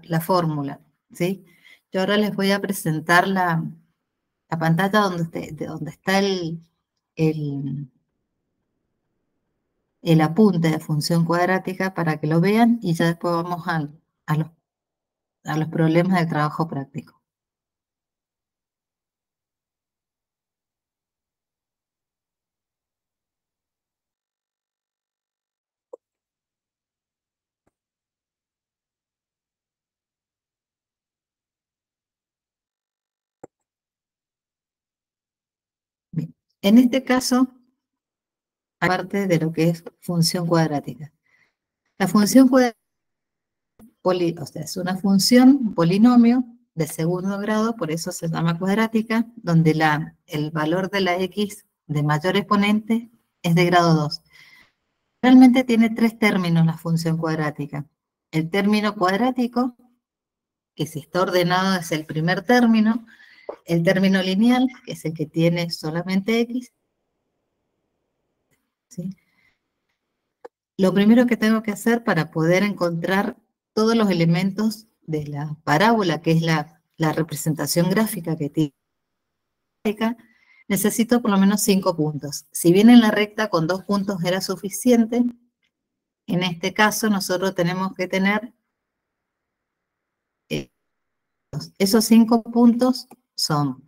la fórmula, ¿sí? Yo ahora les voy a presentar la pantalla donde está el apunte de función cuadrática para que lo vean y ya después vamos a los problemas de trabajo práctico. Bien. En este caso, aparte de lo que es función cuadrática. La función cuadrática o sea, es una función, un polinomio de segundo grado, por eso se llama cuadrática, donde el valor de la x de mayor exponente es de grado 2. Realmente tiene tres términos la función cuadrática. El término cuadrático, que si está ordenado es el primer término, el término lineal, que es el que tiene solamente x, ¿sí? Lo primero que tengo que hacer para poder encontrar todos los elementos de la parábola, que es la representación gráfica que tiene, necesito por lo menos 5 puntos. Si bien en la recta con 2 puntos era suficiente, en este caso nosotros tenemos que tener esos 5 puntos son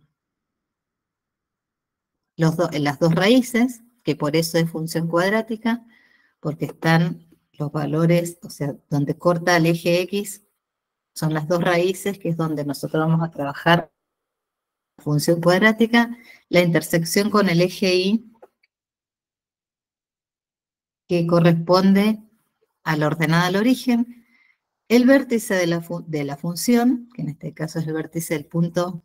las dos raíces, que por eso es función cuadrática, porque están los valores, o sea, donde corta el eje X, son las dos raíces, que es donde nosotros vamos a trabajar la función cuadrática, la intersección con el eje Y, que corresponde a la ordenada al origen, el vértice de la función, que en este caso es el vértice del punto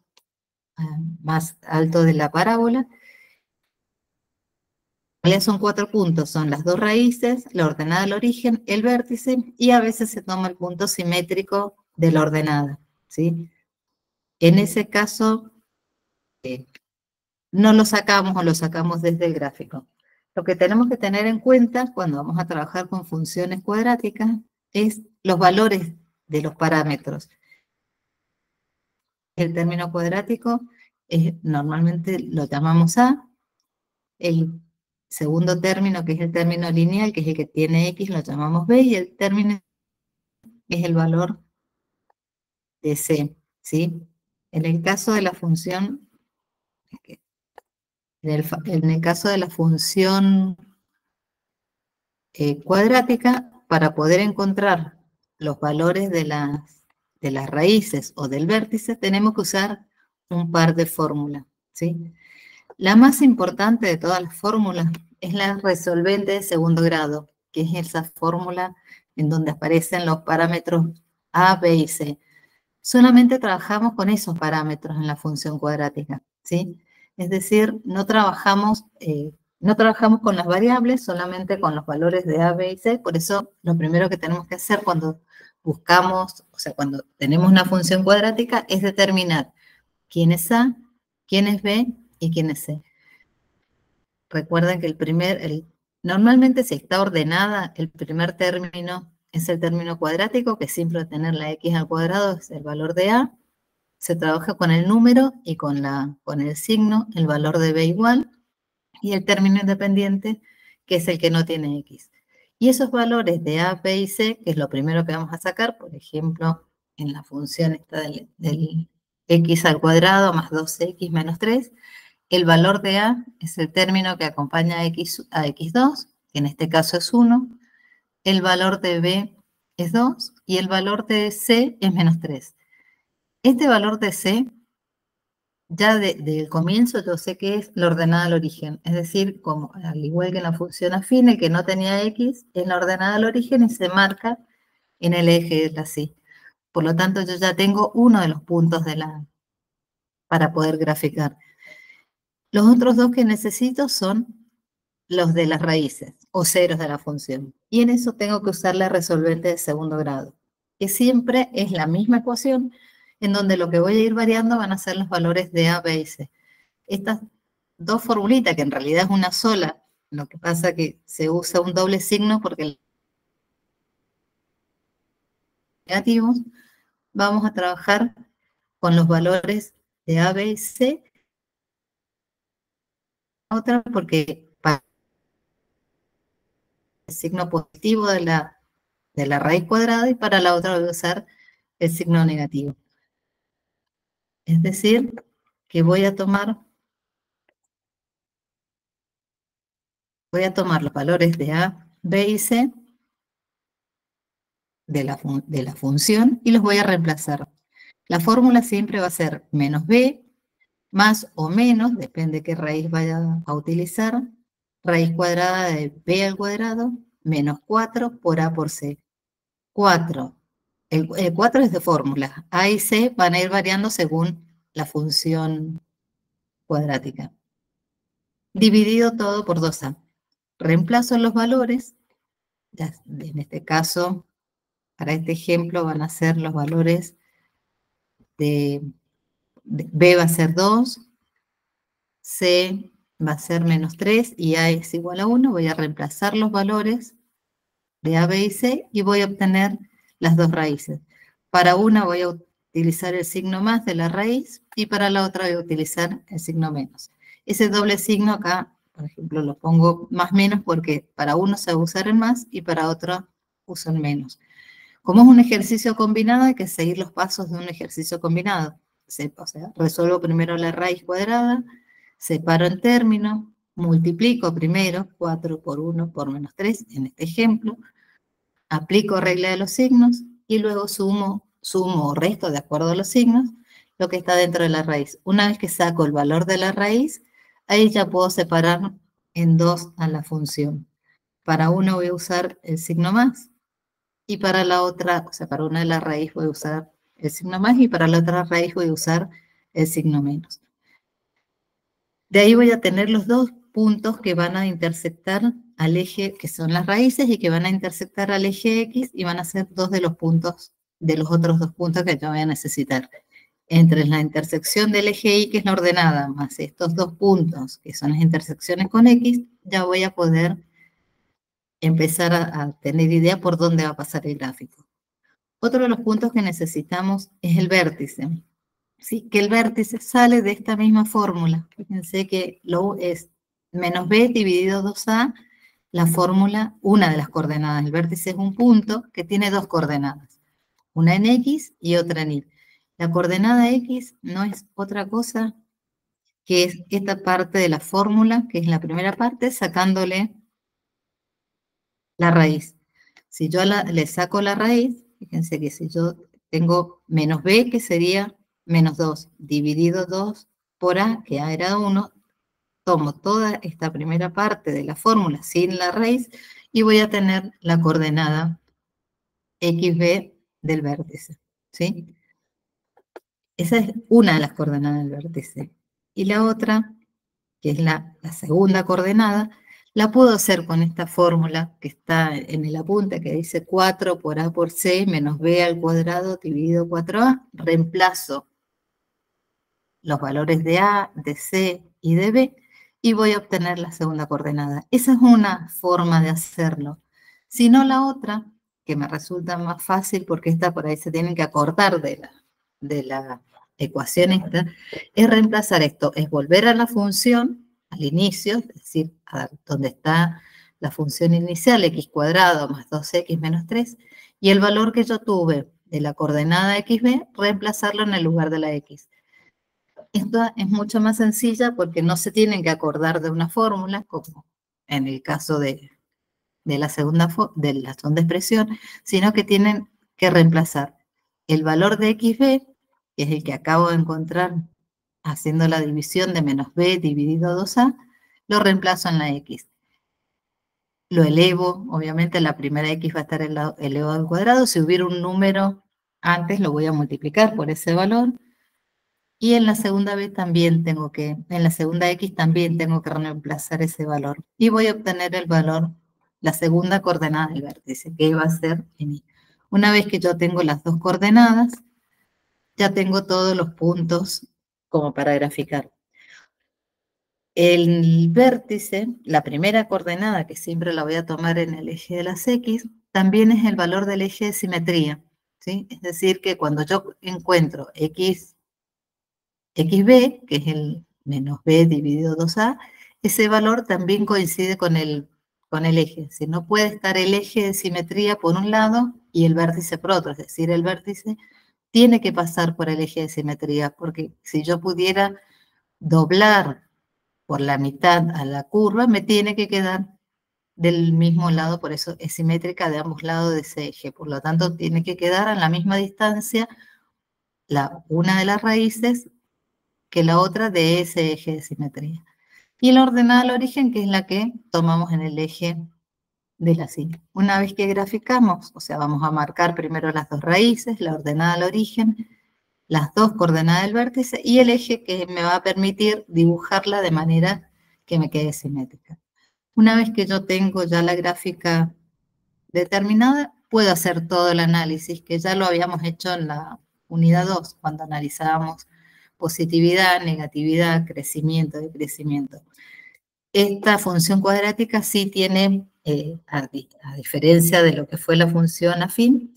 más alto de la parábola. En realidad son 4 puntos, son las dos raíces, la ordenada al origen, el vértice, y a veces se toma el punto simétrico de la ordenada, ¿sí? En ese caso, no lo sacamos o lo sacamos desde el gráfico. Lo que tenemos que tener en cuenta cuando vamos a trabajar con funciones cuadráticas es los valores de los parámetros. El término cuadrático normalmente lo llamamos A, el segundo término, que es el término lineal, que es el que tiene X, lo llamamos B, y el término es el valor de C, ¿sí? En el caso de la función, en el caso de la función cuadrática, para poder encontrar los valores de las raíces o del vértice, tenemos que usar un par de fórmulas, ¿sí? La más importante de todas las fórmulas es la resolvente de segundo grado, que es esa fórmula en donde aparecen los parámetros A, B y C. Solamente trabajamos con esos parámetros en la función cuadrática, ¿sí? Es decir, no trabajamos con las variables, solamente con los valores de A, B y C. Por eso, lo primero que tenemos que hacer cuando buscamos, o sea, cuando tenemos una función cuadrática, es determinar quién es A, quién es B y quién es C. Recuerden que normalmente si está ordenada, el primer término es el término cuadrático, que siempre va a tener la x al cuadrado, es el valor de A. Se trabaja con el número y con el signo, el valor de B igual, y el término independiente, que es el que no tiene x. Y esos valores de A, B y C, que es lo primero que vamos a sacar, por ejemplo, en la función esta del x al cuadrado más 2x menos 3, el valor de A es el término que acompaña a x2, que en este caso es 1. El valor de B es 2 y el valor de C es menos 3. Este valor de C, ya desde el comienzo yo sé que es la ordenada al origen. Es decir, como al igual que en la función afín, el que no tenía x es la ordenada al origen y se marca en el eje de la C. Por lo tanto, yo ya tengo uno de los puntos para poder graficar. Los otros dos que necesito son los de las raíces o ceros de la función. Y en eso tengo que usar la resolvente de segundo grado, que siempre es la misma ecuación, en donde lo que voy a ir variando van a ser los valores de A, B y C. Estas dos formulitas, que en realidad es una sola, lo que pasa que se usa un doble signo porque negativos, vamos a trabajar con los valores de A, B y C. Otra porque para el signo positivo de la raíz cuadrada y para la otra voy a usar el signo negativo. Es decir, que voy a tomar los valores de A, B y C de la función y los voy a reemplazar. La fórmula siempre va a ser menos B, más o menos, depende qué raíz vaya a utilizar, raíz cuadrada de B al cuadrado, menos 4 por A por C. 4. El 4 es de fórmula. A y C van a ir variando según la función cuadrática. Dividido todo por 2A. Reemplazo los valores. En este caso, para este ejemplo, van a ser los valores de B va a ser 2, C va a ser menos 3 y A es igual a 1. Voy a reemplazar los valores de A, B y C y voy a obtener las dos raíces. Para una voy a utilizar el signo más de la raíz y para la otra voy a utilizar el signo menos. Ese doble signo acá, por ejemplo, lo pongo más menos porque para uno se va a usar el más y para otro uso el menos. Como es un ejercicio combinado, hay que seguir los pasos de un ejercicio combinado. O sea, resuelvo primero la raíz cuadrada, separo en términos, multiplico primero 4 por 1 por menos 3, en este ejemplo, aplico regla de los signos y luego sumo o resto de acuerdo a los signos lo que está dentro de la raíz. Una vez que saco el valor de la raíz, ahí ya puedo separar en dos a la función. Para una voy a usar el signo más y para la otra, o sea, para una de las raíces voy a usar el signo más y para la otra raíz voy a usar el signo menos. De ahí voy a tener los dos puntos que van a intersectar al eje, que son las raíces, y que van a intersectar al eje X, y van a ser dos de los puntos, de los otros dos puntos que yo voy a necesitar. Entre la intersección del eje Y, que es la ordenada, más estos dos puntos, que son las intersecciones con X, ya voy a poder empezar a tener idea por dónde va a pasar el gráfico. Otro de los puntos que necesitamos es el vértice. ¿Sí? Que el vértice sale de esta misma fórmula. Fíjense que lo es menos b dividido 2a, la fórmula, una de las coordenadas. El vértice es un punto que tiene dos coordenadas, una en x y otra en y. La coordenada x no es otra cosa que es esta parte de la fórmula, que es la primera parte, sacándole la raíz. Si yo le saco la raíz, fíjense que si yo tengo menos b, que sería menos 2, dividido 2 por a, que a era 1, tomo toda esta primera parte de la fórmula sin la raíz y voy a tener la coordenada xb del vértice, ¿sí? Esa es una de las coordenadas del vértice. Y la otra, que es la segunda coordenada, la puedo hacer con esta fórmula que está en el apunte que dice 4 por a por c menos b al cuadrado dividido 4a. Reemplazo los valores de a, de c y de b y voy a obtener la segunda coordenada. Esa es una forma de hacerlo. Si no, la otra, que me resulta más fácil porque esta por ahí se tienen que acordar de la ecuación esta, es reemplazar esto, es volver a la función, al inicio, es decir, a donde está la función inicial, x cuadrado más 2x menos 3, y el valor que yo tuve de la coordenada xb, reemplazarlo en el lugar de la x. Esto es mucho más sencilla porque no se tienen que acordar de una fórmula, como en el caso de la segunda expresión, sino que tienen que reemplazar el valor de xb, que es el que acabo de encontrar haciendo la división de menos b dividido 2a, lo reemplazo en la x. Lo elevo, obviamente la primera x va a estar elevado al cuadrado. Si hubiera un número antes, lo voy a multiplicar por ese valor. Y en la segunda vez también en la segunda x también tengo que reemplazar ese valor. Y voy a obtener el valor, la segunda coordenada del vértice, que va a ser en y. Una vez que yo tengo las dos coordenadas, ya tengo todos los puntos como para graficar. El vértice, la primera coordenada, que siempre la voy a tomar en el eje de las x, también es el valor del eje de simetría. ¿sí? Es decir, que cuando yo encuentro xb, que es el menos b dividido 2a, ese valor también coincide con el eje. Si no puede estar el eje de simetría por un lado y el vértice por otro, es decir, el vértice tiene que pasar por el eje de simetría, porque si yo pudiera doblar por la mitad a la curva, me tiene que quedar del mismo lado, por eso es simétrica de ambos lados de ese eje. Por lo tanto, tiene que quedar a la misma distancia una de las raíces que la otra de ese eje de simetría. Y la ordenada al origen, que es la que tomamos en el eje de la silla. Una vez que graficamos, o sea, vamos a marcar primero las dos raíces, la ordenada al origen, las dos coordenadas del vértice y el eje que me va a permitir dibujarla de manera que me quede simétrica. Una vez que yo tengo ya la gráfica determinada, puedo hacer todo el análisis, que ya lo habíamos hecho en la unidad 2, cuando analizábamos positividad, negatividad, crecimiento, decrecimiento. Esta función cuadrática sí tiene, a diferencia de lo que fue la función afín,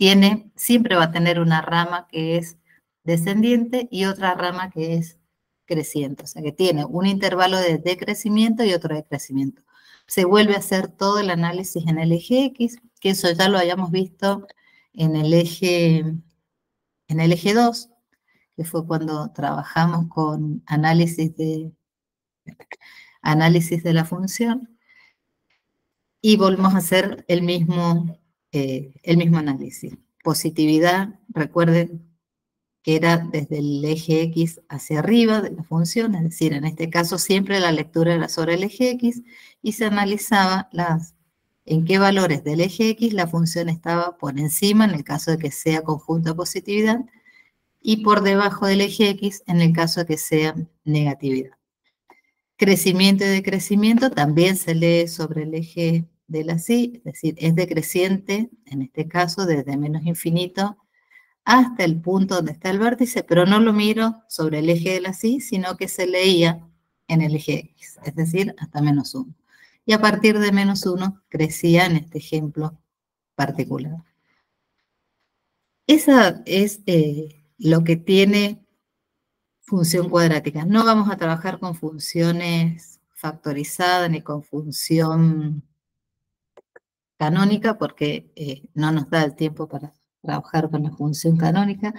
siempre va a tener una rama que es descendiente y otra rama que es creciente. O sea que tiene un intervalo de decrecimiento y otro de crecimiento. Se vuelve a hacer todo el análisis en el eje X, que eso ya lo habíamos visto en el eje 2, que fue cuando trabajamos con análisis de la función, y volvemos a hacer el mismo análisis. Positividad, recuerden que era desde el eje X hacia arriba de la función, es decir, en este caso siempre la lectura era sobre el eje X, y se analizaba en qué valores del eje X la función estaba por encima, en el caso de que sea conjunto de positividad, y por debajo del eje X, en el caso de que sea negatividad. Crecimiento y decrecimiento también se lee sobre el eje de la Y, es decir, es decreciente, en este caso, desde menos infinito hasta el punto donde está el vértice, pero no lo miro sobre el eje de la Y, sino que se leía en el eje X, es decir, hasta menos 1. Y a partir de menos 1 crecía en este ejemplo particular. Esa es lo que tiene función cuadrática. No vamos a trabajar con funciones factorizadas ni con función canónica porque no nos da el tiempo para trabajar con la función canónica,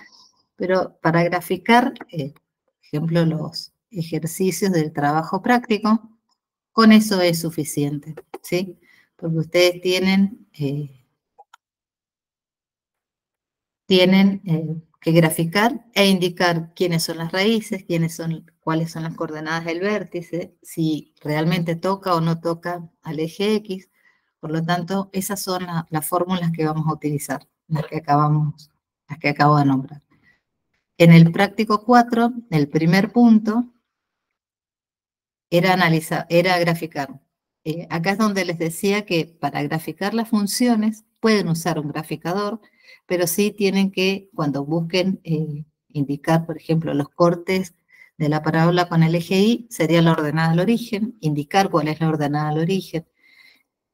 pero para graficar, por ejemplo, los ejercicios del trabajo práctico, con eso es suficiente, ¿sí? Porque ustedes tienen que graficar e indicar quiénes son las raíces, cuáles son las coordenadas del vértice, si realmente toca o no toca al eje X. Por lo tanto, esas son las fórmulas que vamos a utilizar, las que acabo de nombrar. En el práctico 4, el primer punto era graficar. Acá es donde les decía que para graficar las funciones pueden usar un graficador, pero sí tienen que, cuando busquen indicar, por ejemplo, los cortes de la parábola con el eje Y, sería la ordenada al origen, indicar cuál es la ordenada al origen,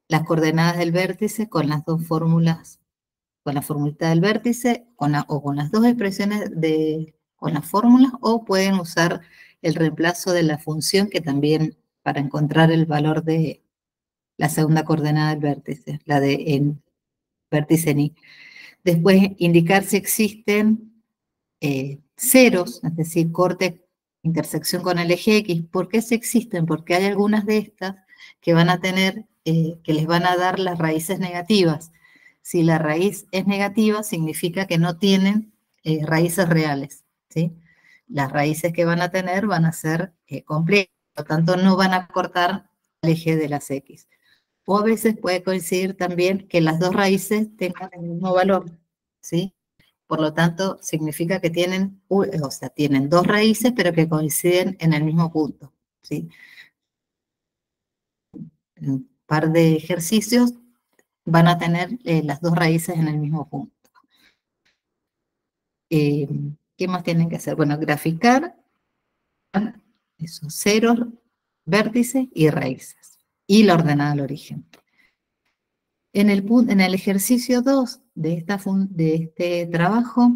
las coordenadas del vértice con las dos fórmulas, con la formulita del vértice, o con las dos expresiones con las fórmulas, o pueden usar el reemplazo de la función, que también para encontrar el valor de la segunda coordenada del vértice, la de vértice en Y. Después, indicar si existen ceros, es decir, corte, intersección con el eje X. ¿Por qué si existen? Porque hay algunas de estas que van a tener, que les van a dar las raíces negativas. Si la raíz es negativa, significa que no tienen raíces reales, ¿sí? Las raíces que van a tener van a ser complejas, por lo tanto no van a cortar el eje de las X. O a veces puede coincidir también que las dos raíces tengan el mismo valor, ¿sí? Por lo tanto, significa que tienen dos raíces, pero que coinciden en el mismo punto, ¿sí? En un par de ejercicios van a tener las dos raíces en el mismo punto. ¿Qué más tienen que hacer? Bueno, graficar esos ceros, vértices y raíces. Y la ordenada al origen. En el ejercicio 2 de este trabajo,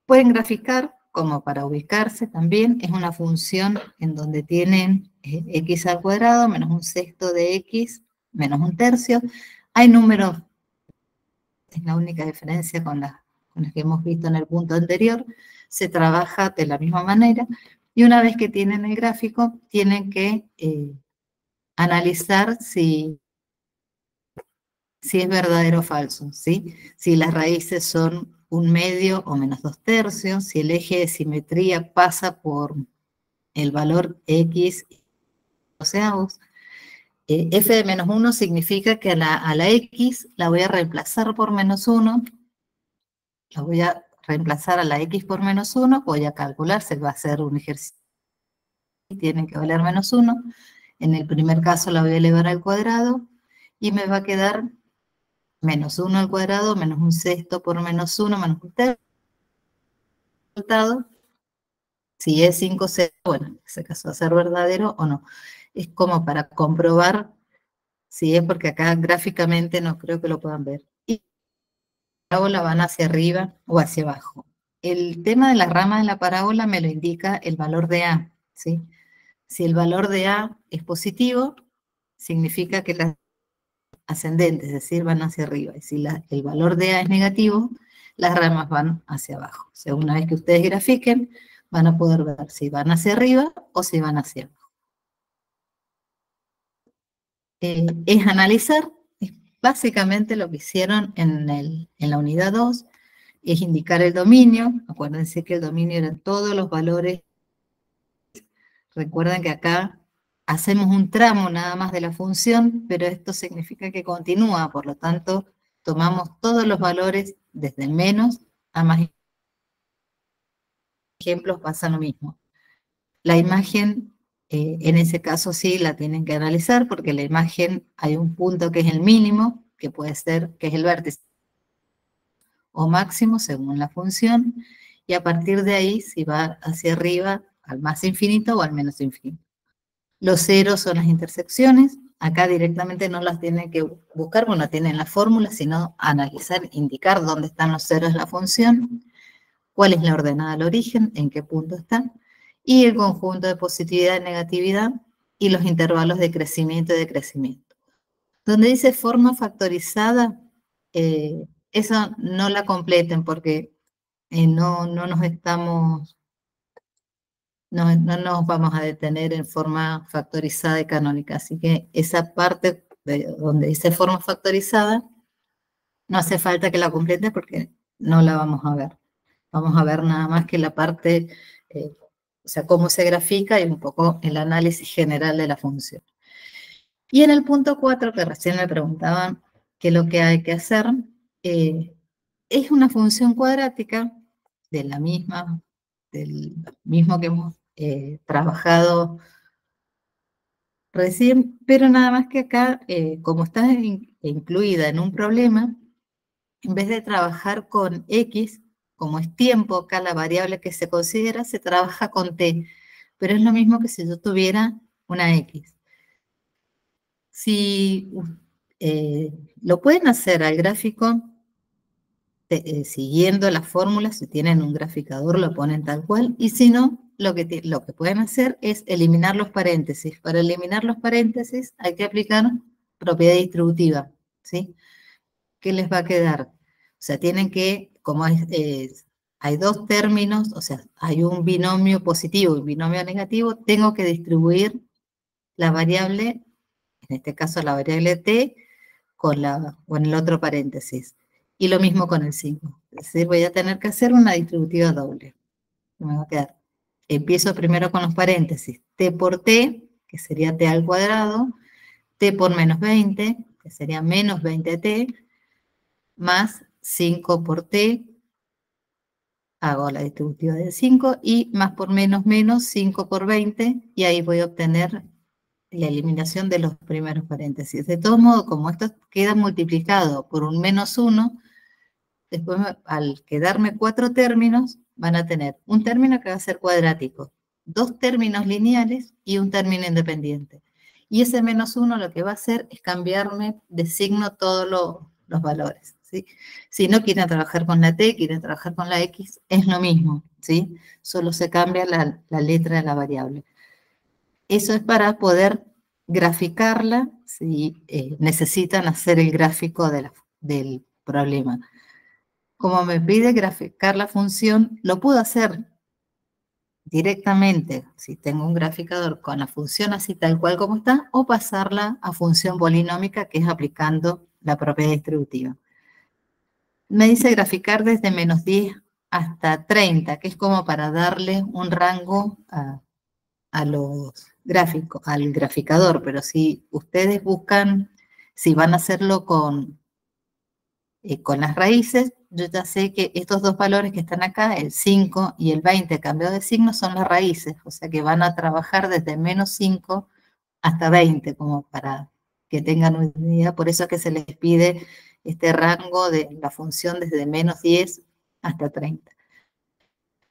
pueden graficar como para ubicarse también. Es una función en donde tienen x al cuadrado menos un sexto de x menos un tercio. Hay números, es la única diferencia con las que hemos visto en el punto anterior. Se trabaja de la misma manera. Y una vez que tienen el gráfico, tienen que analizar si es verdadero o falso, ¿sí? Si las raíces son 1/2 o menos 2/3, si el eje de simetría pasa por el valor x doceavos. F de menos 1 significa que a la x la voy a reemplazar por -1, la voy a reemplazar a la x por -1, voy a calcular, se va a hacer un ejercicio, tienen que valer -1, en el primer caso la voy a elevar al cuadrado, y me va a quedar -1 al cuadrado, menos un sexto por -1, menos un tercio. Resultado, si es 5 sextos, bueno, en ese caso va a ser verdadero o no. Es como para comprobar si es, porque acá gráficamente no creo que lo puedan ver. Y la parábola van hacia arriba o hacia abajo. El tema de la rama de la parábola me lo indica el valor de A, ¿sí? Si el valor de A es positivo, significa que las ascendentes, es decir, van hacia arriba. Y si el valor de A es negativo, las ramas van hacia abajo. O sea, una vez que ustedes grafiquen, van a poder ver si van hacia arriba o si van hacia abajo. Es analizar, es básicamente lo que hicieron en la unidad 2, es indicar el dominio. Acuérdense que el dominio eran todos los valores. Recuerden que acá hacemos un tramo nada más de la función, pero esto significa que continúa, por lo tanto, tomamos todos los valores desde el menos a más. Ejemplos pasa lo mismo. La imagen, en ese caso sí la tienen que analizar, porque la imagen hay un punto que es el mínimo, que puede ser, que es el vértice o máximo según la función, y a partir de ahí si va hacia arriba al más infinito o al menos infinito. Los ceros son las intersecciones. Acá directamente no las tienen que buscar, bueno, no tienen la fórmula, sino analizar, indicar dónde están los ceros de la función, cuál es la ordenada al origen, en qué punto está, y el conjunto de positividad y negatividad, y los intervalos de crecimiento y decrecimiento. Donde dice forma factorizada, eso no la completen porque no nos estamos... No nos vamos a detener en forma factorizada y canónica, así que esa parte donde dice forma factorizada, no hace falta que la complete porque no la vamos a ver. Vamos a ver nada más que la parte, o sea, cómo se grafica y un poco el análisis general de la función. Y en el punto 4, que recién me preguntaban qué es lo que hay que hacer, es una función cuadrática del mismo que hemos trabajado recién, pero nada más que acá, como está incluida en un problema, en vez de trabajar con X, como es tiempo, acá la variable que se considera, se trabaja con T, pero es lo mismo que si yo tuviera una X. Si lo pueden hacer al gráfico, siguiendo las fórmulas, si tienen un graficador lo ponen tal cual, y si no, lo que pueden hacer es eliminar los paréntesis. Para eliminar los paréntesis hay que aplicar propiedad distributiva, ¿sí? ¿Qué les va a quedar? O sea, tienen que, como hay dos términos, o sea, hay un binomio positivo y un binomio negativo, tengo que distribuir la variable, en este caso la variable t, con el otro paréntesis. Y lo mismo con el 5. Es decir, voy a tener que hacer una distributiva doble. Me va a quedar. Empiezo primero con los paréntesis. T por t, que sería t al cuadrado. T por menos 20, que sería menos 20t. Más 5 por t. Hago la distributiva del 5. Y más por menos, 5 por 20. Y ahí voy a obtener la eliminación de los primeros paréntesis. De todos modos, como esto queda multiplicado por un menos 1, después al quedarme 4 términos, van a tener un término que va a ser cuadrático, 2 términos lineales y un término independiente. Y ese -1 lo que va a hacer es cambiarme de signo todos los valores, ¿sí? Si no quieren trabajar con la T, quieren trabajar con la X, es lo mismo, ¿sí? Solo se cambia la letra de la variable. Eso es para poder graficarla si necesitan hacer el gráfico del problema. Como me pide graficar la función, lo puedo hacer directamente, si tengo un graficador con la función así tal cual como está, o pasarla a función polinómica, que es aplicando la propiedad distributiva. Me dice graficar desde -10 hasta 30, que es como para darle un rango a los gráficos, al graficador, pero si ustedes buscan, si van a hacerlo con las raíces, yo ya sé que estos dos valores que están acá, el 5 y el 20 cambiado de signo, son las raíces, o sea que van a trabajar desde -5 hasta 20, como para que tengan una idea. Por eso es que se les pide este rango de la función desde -10 hasta 30.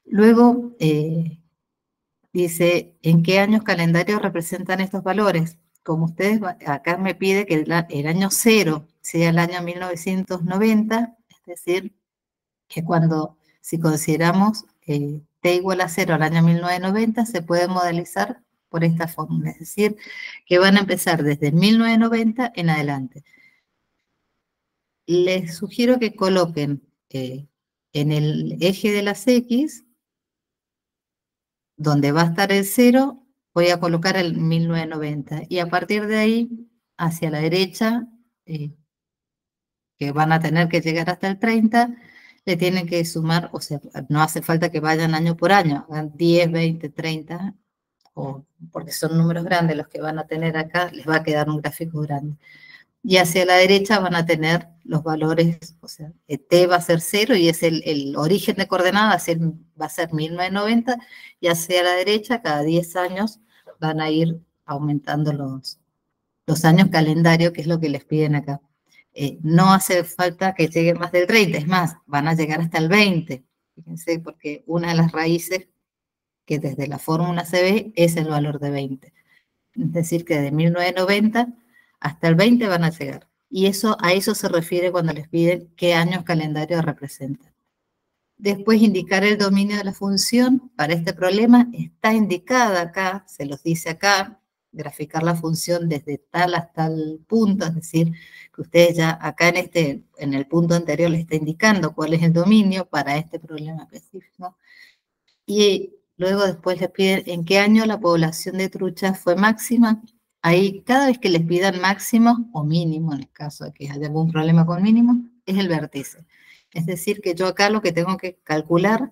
Luego, dice, ¿en qué años calendarios representan estos valores? Como ustedes, acá me pide que el año 0 sea el año 1990, es decir, que si consideramos t igual a 0 al año 1990, se puede modelizar por esta fórmula, es decir, que van a empezar desde 1990 en adelante. Les sugiero que coloquen en el eje de las X, donde va a estar el 0, voy a colocar el 1990, y a partir de ahí, hacia la derecha, que van a tener que llegar hasta el 30, le tienen que sumar, o sea, no hace falta que vayan año por año, hagan 10, 20, 30, porque son números grandes los que van a tener acá, les va a quedar un gráfico grande. Y hacia la derecha van a tener los valores, o sea, t va a ser 0 y es el origen de coordenadas, va a ser 1990, y hacia la derecha cada 10 años van a ir aumentando los años calendario, que es lo que les piden acá. No hace falta que lleguen más del 30, es más, van a llegar hasta el 20, fíjense, porque una de las raíces que desde la fórmula se ve es el valor de 20. Es decir, que de 1990 hasta el 20 van a llegar. Y a eso se refiere cuando les piden qué años calendario representan. Después, indicar el dominio de la función. Para este problema está indicada acá, se los dice acá, graficar la función desde tal hasta el punto, es decir, que ustedes ya acá en el punto anterior les está indicando cuál es el dominio para este problema específico. Y luego después les piden en qué año la población de truchas fue máxima. Ahí, cada vez que les pidan máximo o mínimo, en el caso de que haya algún problema con mínimo, es el vértice. Es decir, que yo acá lo que tengo que calcular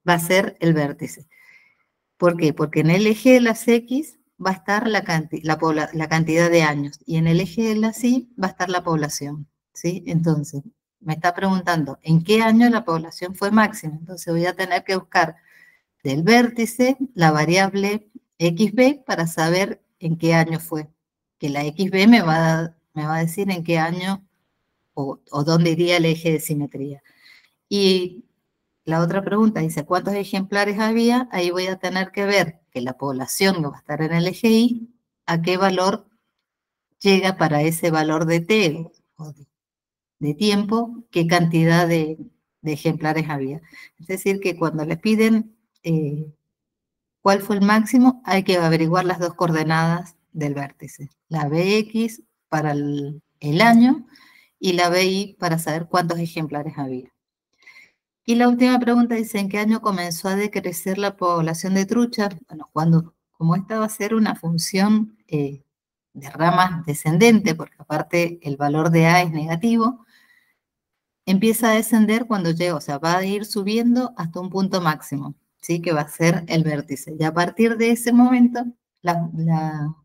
va a ser el vértice. ¿Por qué? Porque en el eje de las X va a estar la cantidad de años y en el eje de las Y va a estar la población, ¿sí? Entonces, me está preguntando en qué año la población fue máxima. Entonces voy a tener que buscar del vértice la variable XB para saber en qué año fue. Que la XB me va a decir en qué año o dónde iría el eje de simetría. Y la otra pregunta dice, ¿cuántos ejemplares había? Ahí voy a tener que ver que la población va a estar en el eje Y, a qué valor llega para ese valor de T o de tiempo, qué cantidad de ejemplares había. Es decir, que cuando les piden cuál fue el máximo, hay que averiguar las dos coordenadas del vértice. La Bx para el año y la Bi para saber cuántos ejemplares había. Y la última pregunta dice, ¿en qué año comenzó a decrecer la población de truchas? Bueno, como esta va a ser una función de rama descendente, porque aparte el valor de A es negativo, empieza a descender cuando llega, o sea, va a ir subiendo hasta un punto máximo, ¿sí? Que va a ser el vértice. Y a partir de ese momento, la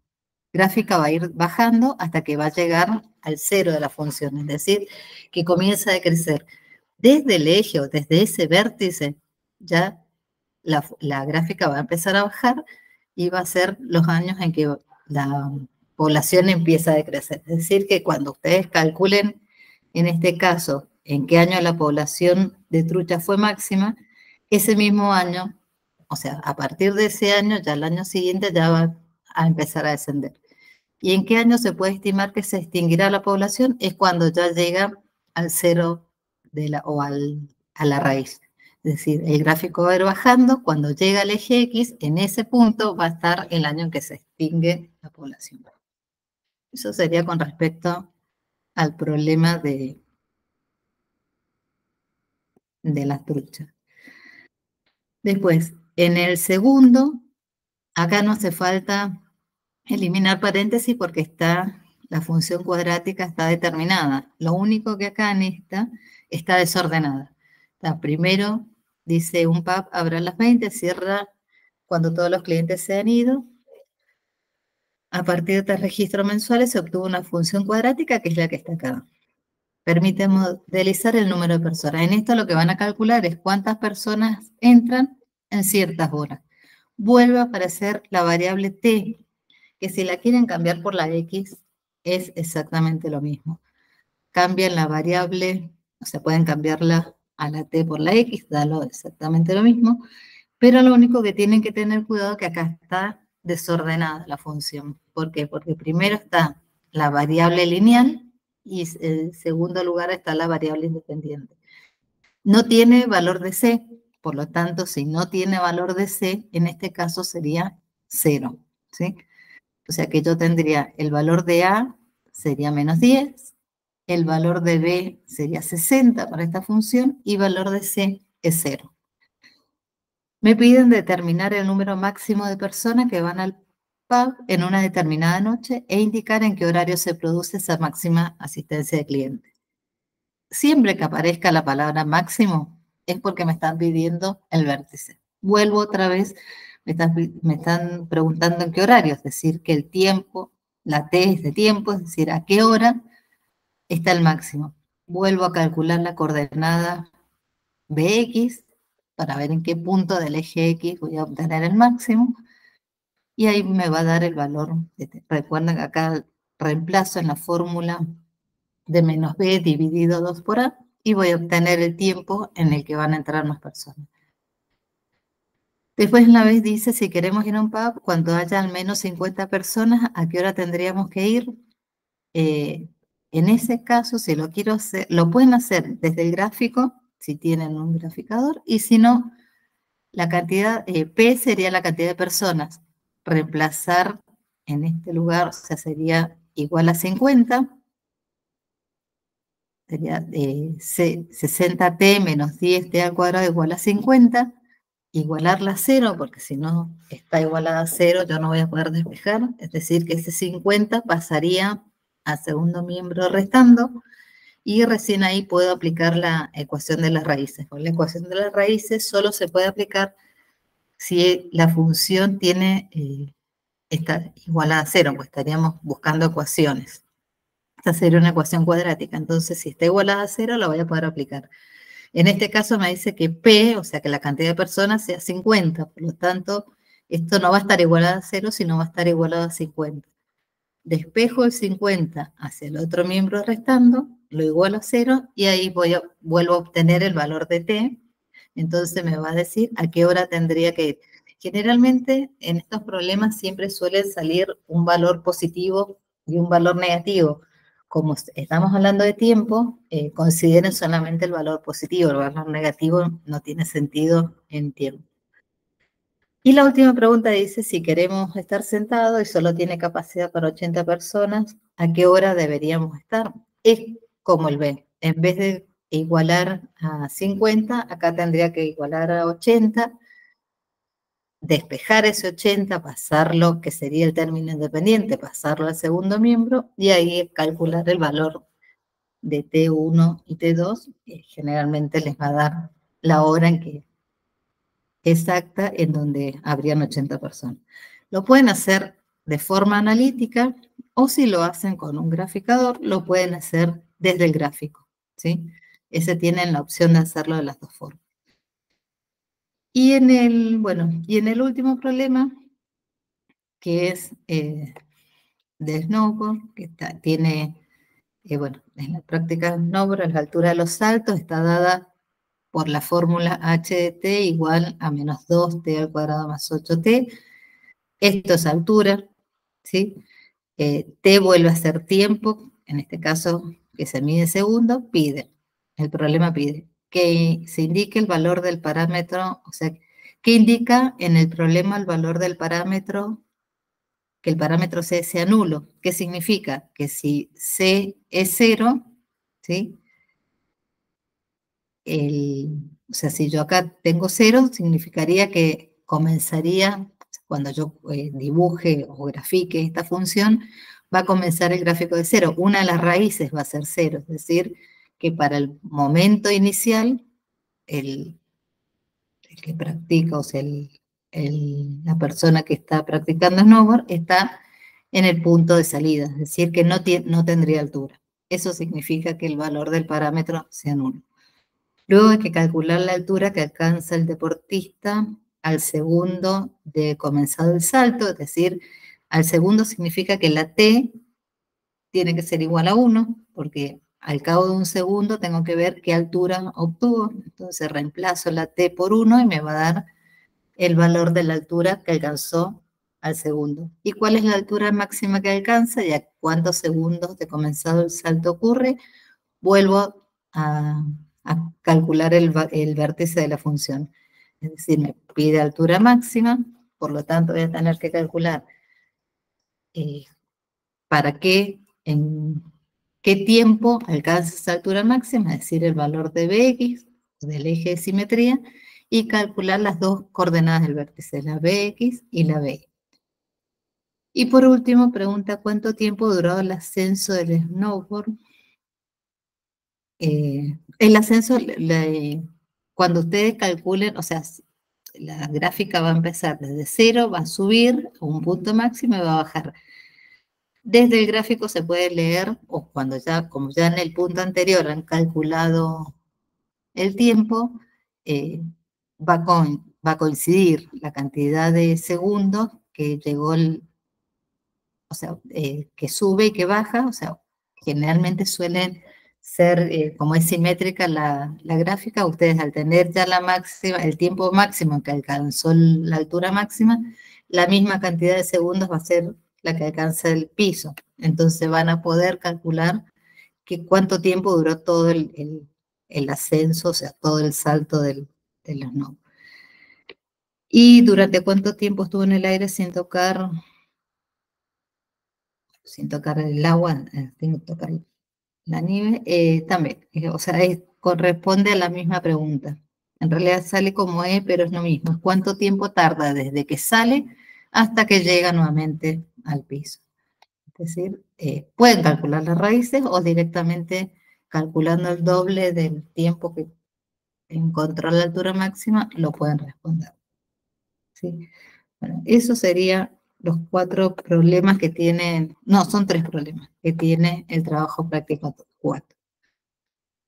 gráfica va a ir bajando hasta que va a llegar al 0 de la función, es decir, que comienza a decrecer. Desde el eje o desde ese vértice, ya la gráfica va a empezar a bajar y va a ser los años en que la población empieza a decrecer. Es decir, que cuando ustedes calculen, en este caso, en qué año la población de trucha fue máxima, ese mismo año, o sea, a partir de ese año, ya el año siguiente ya va a empezar a descender. ¿Y en qué año se puede estimar que se extinguirá la población? Es cuando ya llega al cero a la raíz. Es decir, el gráfico va a ir bajando, cuando llega al eje X, en ese punto va a estar el año en que se extingue la población. Eso sería con respecto al problema de las truchas. Después, en el segundo, acá no hace falta eliminar paréntesis porque la función cuadrática está determinada. Lo único que acá en esta está desordenada. Primero dice un pub abre a las 20, cierra cuando todos los clientes se han ido. A partir de registros mensuales se obtuvo una función cuadrática que es la que está acá. Permite modelizar el número de personas. En esto lo que van a calcular es cuántas personas entran en ciertas horas. Vuelve a aparecer la variable t, que si la quieren cambiar por la x, es exactamente lo mismo. Cambian la variable, o sea, pueden cambiarla a la t por la x, da exactamente lo mismo, pero lo único que tienen que tener cuidado es que acá está desordenada la función. ¿Por qué? Porque primero está la variable lineal y en segundo lugar está la variable independiente. No tiene valor de c, por lo tanto, si no tiene valor de c, en este caso sería 0, ¿sí? O sea que yo tendría el valor de A sería menos 10, el valor de B sería 60 para esta función y valor de C es 0. Me piden determinar el número máximo de personas que van al pub en una determinada noche e indicar en qué horario se produce esa máxima asistencia de clientes. Siempre que aparezca la palabra máximo es porque me están pidiendo el vértice. Vuelvo otra vez, me están preguntando en qué horario, es decir, que el tiempo, la T es de tiempo, es decir, a qué hora está el máximo. Vuelvo a calcular la coordenada Bx para ver en qué punto del eje X voy a obtener el máximo y ahí me va a dar el valor. Recuerden que acá reemplazo en la fórmula de menos b dividido 2 por a y voy a obtener el tiempo en el que van a entrar más personas. Después una vez dice, si queremos ir a un pub, cuando haya al menos 50 personas, ¿a qué hora tendríamos que ir? En ese caso, si lo quiero hacer, lo pueden hacer desde el gráfico, si tienen un graficador, y si no, la cantidad, P sería la cantidad de personas. Reemplazar en este lugar, o sea, sería igual a 50, sería 60t menos 10t al cuadrado igual a 50, igualarla a 0, porque si no está igualada a 0, yo no voy a poder despejar, es decir, que ese 50 pasaría a segundo miembro restando, y recién ahí puedo aplicar la ecuación de las raíces. Con la ecuación de las raíces solo se puede aplicar si la función está igualada a 0, pues estaríamos buscando ecuaciones. Esta sería una ecuación cuadrática, entonces si está igualada a 0 la voy a poder aplicar. En este caso me dice que P, o sea que la cantidad de personas sea 50, por lo tanto esto no va a estar igualado a 0, sino va a estar igualado a 50. Despejo el 50 hacia el otro miembro restando, lo igualo a 0 y ahí vuelvo a obtener el valor de T. Entonces me va a decir a qué hora tendría que ir. Generalmente en estos problemas siempre suele salir un valor positivo y un valor negativo. Como estamos hablando de tiempo, consideren solamente el valor positivo, el valor negativo no tiene sentido en tiempo. Y la última pregunta dice, si queremos estar sentados y solo tiene capacidad para 80 personas, ¿a qué hora deberíamos estar? Es como el B. En vez de igualar a 50, acá tendría que igualar a 80, despejar ese 80, pasarlo, que sería el término independiente, pasarlo al segundo miembro, y ahí calcular el valor de T1 y T2, que generalmente les va a dar la hora en que exacta en donde habrían 80 personas. Lo pueden hacer de forma analítica o si lo hacen con un graficador, lo pueden hacer desde el gráfico, ¿sí? Ese tienen la opción de hacerlo de las dos formas. Y en el último problema, que es de snowboard, que tiene, en la práctica de snowboard, la altura de los saltos está dada por la fórmula h de t igual a menos 2t al cuadrado más 8t. Esto es altura, ¿sí? T vuelve a ser tiempo, en este caso que se mide en segundos, pide. El problema pide que se indique el valor del parámetro, o sea, que indica en el problema el valor del parámetro, que el parámetro C sea nulo. ¿Qué significa? Que si C es 0, ¿sí? O sea, si yo acá tengo 0, significaría que comenzaría, cuando yo dibuje o grafique esta función, va a comenzar el gráfico de 0. Una de las raíces va a ser 0, es decir, que para el momento inicial, el que practica, o sea, la persona que está practicando snowboard está en el punto de salida, es decir, que no tendría altura. Eso significa que el valor del parámetro sea nulo. Luego hay que calcular la altura que alcanza el deportista al segundo de comenzado el salto, es decir, al segundo significa que la T tiene que ser igual a 1, porque al cabo de un segundo tengo que ver qué altura obtuvo. Entonces reemplazo la T por 1 y me va a dar el valor de la altura que alcanzó al segundo. ¿Y cuál es la altura máxima que alcanza? Y a cuántos segundos de comenzado el salto ocurre. Vuelvo a calcular el vértice de la función. Es decir, me pide altura máxima, por lo tanto voy a tener que calcular para qué, en qué tiempo alcanza esa altura máxima, es decir, el valor de Bx, del eje de simetría, y calcular las dos coordenadas del vértice, la Bx y la B. Y por último, pregunta cuánto tiempo duró el ascenso del snowboard. El ascenso, cuando ustedes calculen, o sea, la gráfica va a empezar desde 0, va a subir a un punto máximo y va a bajar. Desde el gráfico se puede leer, o cuando ya, como ya en el punto anterior han calculado el tiempo, va a coincidir la cantidad de segundos que llegó o sea, que sube y que baja, o sea, generalmente suelen ser, como es simétrica la gráfica, ustedes al tener ya la máxima, el tiempo máximo que alcanzó la altura máxima, la misma cantidad de segundos va a ser la que alcanza el piso. Entonces van a poder calcular cuánto tiempo duró todo el ascenso, o sea, todo el salto de los nodos. Y durante cuánto tiempo estuvo en el aire sin tocar el agua, sin tocar la nieve, también. O sea, corresponde a la misma pregunta. En realidad sale como E, pero es lo mismo. ¿Cuánto tiempo tarda desde que sale hasta que llega nuevamente al piso? Es decir, pueden calcular las raíces o directamente calculando el doble del tiempo que encontró la altura máxima, lo pueden responder. ¿Sí? Bueno, eso sería los 4 problemas que tienen, no, son 3 problemas que tiene el trabajo práctico 4.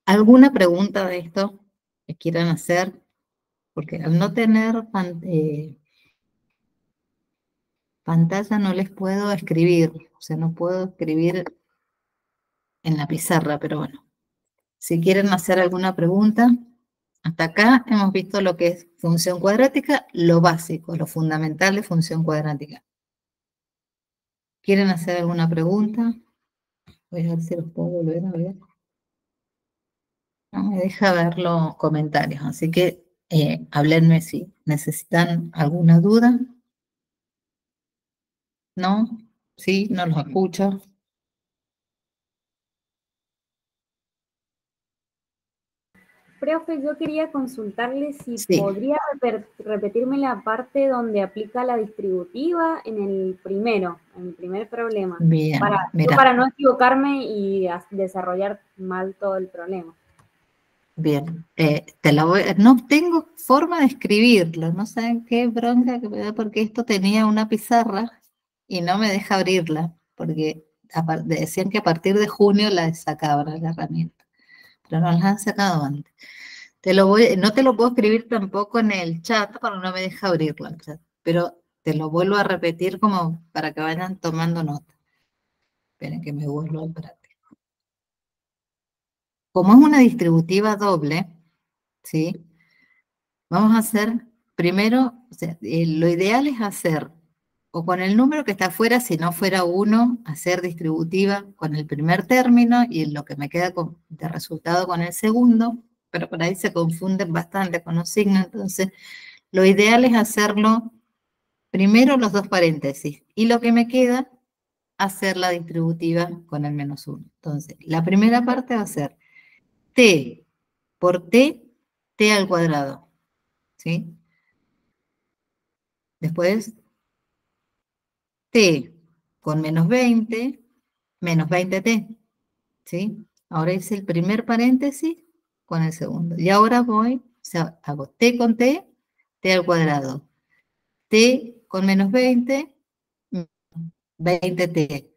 ¿Alguna pregunta de esto que quieran hacer? Porque al no tener pantalla no les puedo escribir, o sea, no puedo escribir en la pizarra, pero bueno, si quieren hacer alguna pregunta, hasta acá hemos visto lo que es función cuadrática, lo básico, lo fundamental de función cuadrática. ¿Quieren hacer alguna pregunta? Voy a ver si los puedo volver a ver. No me deja ver los comentarios, así que háblenme si necesitan alguna duda. ¿No? Sí, no los escucho. Profe, yo quería consultarle si Sí, podría repetirme la parte donde aplica la distributiva en el primer problema, bien, para mira, no equivocarme y desarrollar mal todo el problema. bien. No tengo forma de escribirlo, no saben qué bronca que me da porque esto tenía una pizarra y no me deja abrirla, porque decían que a partir de junio la sacaban la herramienta, pero no la han sacado antes. No te lo puedo escribir tampoco en el chat porque no me deja abrirlo el chat, pero te lo vuelvo a repetir como para que vayan tomando nota. Esperen que me vuelvo al práctico. Como es una distributiva doble, ¿sí? Vamos a hacer primero, o sea, lo ideal es hacer o con el número que está afuera, si no fuera 1, hacer distributiva con el primer término y lo que me queda de resultado con el segundo, pero por ahí se confunden bastante con los signos, entonces lo ideal es hacerlo primero los dos paréntesis y lo que me queda, hacer la distributiva con el -1. Entonces, la primera parte va a ser t por t al cuadrado, ¿sí? Después, t con -20, menos 20t, ¿sí? Ahora hice el primer paréntesis con el segundo. Y ahora voy, o sea, hago t con t al cuadrado. T con -20, 20t.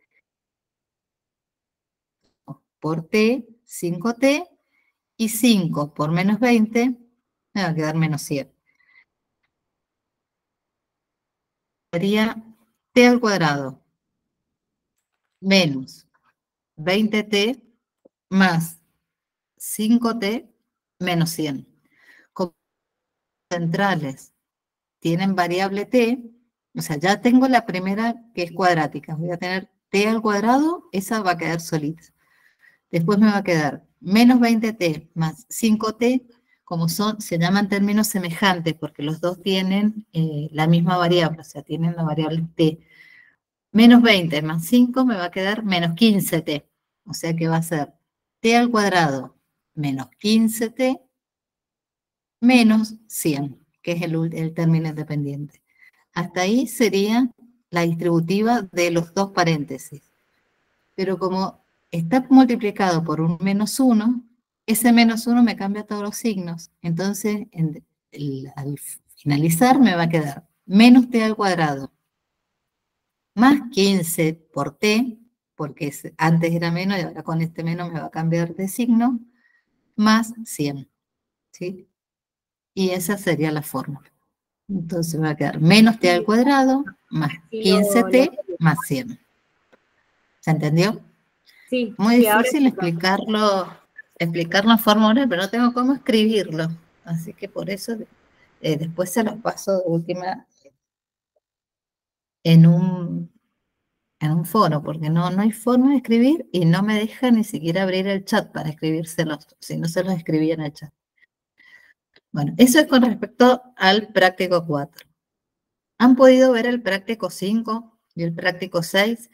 Por t, 5t, y 5 por -20, me va a quedar -100. Sería t al cuadrado menos 20t más 5t menos 100. Como centrales tienen variable t, o sea, ya tengo la primera que es cuadrática. Voy a tener t al cuadrado, esa va a quedar solita. Después me va a quedar menos 20t más 5t, como se llaman términos semejantes, porque los dos tienen la misma variable, o sea, tienen la variable t. Menos 20 más 5 me va a quedar menos 15t, o sea que va a ser t al cuadrado menos 15t menos 100, que es el término independiente. Hasta ahí sería la distributiva de los dos paréntesis. Pero como está multiplicado por un -1, ese -1 me cambia todos los signos. Entonces, al finalizar me va a quedar menos t al cuadrado más 15 por t, porque antes era menos y ahora con este menos me va a cambiar de signo, más 100. ¿Sí? Y esa sería la fórmula. Entonces me va a quedar menos t al cuadrado más 15t más 100. ¿Se entendió? Sí, Muy sí, ahora difícil sí. explicar la fórmula, pero no tengo cómo escribirlo. Así que por eso después se los paso de última en un foro, porque no hay forma de escribir y no me deja ni siquiera abrir el chat para escribírselos, si no se los escribía en el chat. Bueno, eso es con respecto al práctico 4. Han podido ver el práctico 5 y el práctico 6,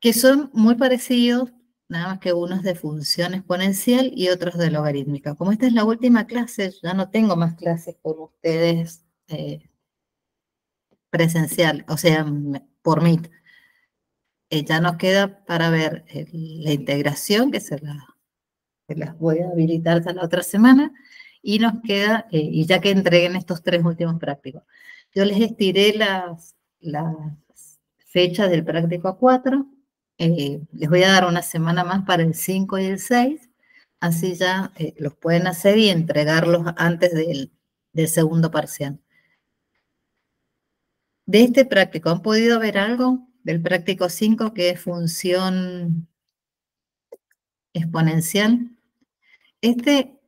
que son muy parecidos, nada más que uno es de función exponencial y otros de logarítmica. Como esta es la última clase, ya no tengo más clases con ustedes presencial, o sea, por Meet. Ya nos queda para ver la integración, que se las voy a habilitar hasta la otra semana, y nos queda, y ya que entreguen estos 3 últimos prácticos. Yo les estiré las fechas del práctico 4, les voy a dar una semana más para el 5 y el 6, así ya los pueden hacer y entregarlos antes del segundo parcial. De este práctico, ¿han podido ver algo del práctico 5, que es función exponencial?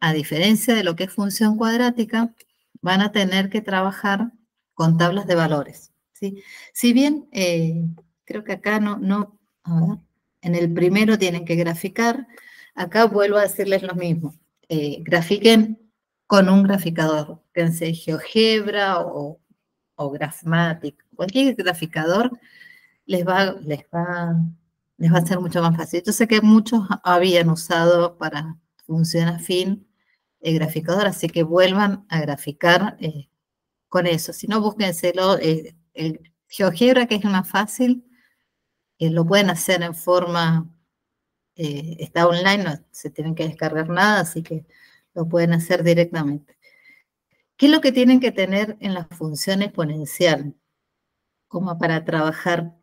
A diferencia de lo que es función cuadrática, van a tener que trabajar con tablas de valores, ¿sí? Si bien, creo que acá a ver, en el primero tienen que graficar, acá vuelvo a decirles lo mismo. Grafiquen con un graficador, que sea GeoGebra o Graphmatic, cualquier graficador les va a ser mucho más fácil. Yo sé que muchos habían usado para función afín el graficador, así que vuelvan a graficar con eso. Si no, búsquenselo. El GeoGebra, que es más fácil, lo pueden hacer en forma, está online, no se tienen que descargar nada, así que lo pueden hacer directamente. ¿Qué es lo que tienen que tener en la función exponencial? Como para trabajar,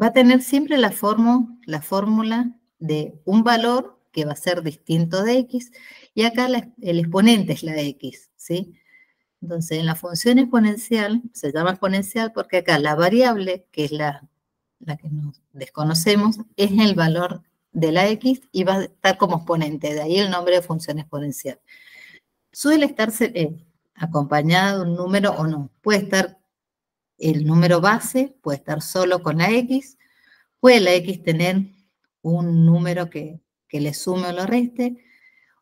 va a tener siempre la fórmula de un valor que va a ser distinto de x, y acá el exponente es la x, ¿sí? Entonces, en la función exponencial, se llama exponencial porque acá la variable, que es la que nos desconocemos, es el valor de la x y va a estar como exponente, de ahí el nombre de función exponencial. Suele estar acompañada de un número o no. Puede estar el número base, puede estar solo con la X, puede la X tener un número que le sume o lo reste,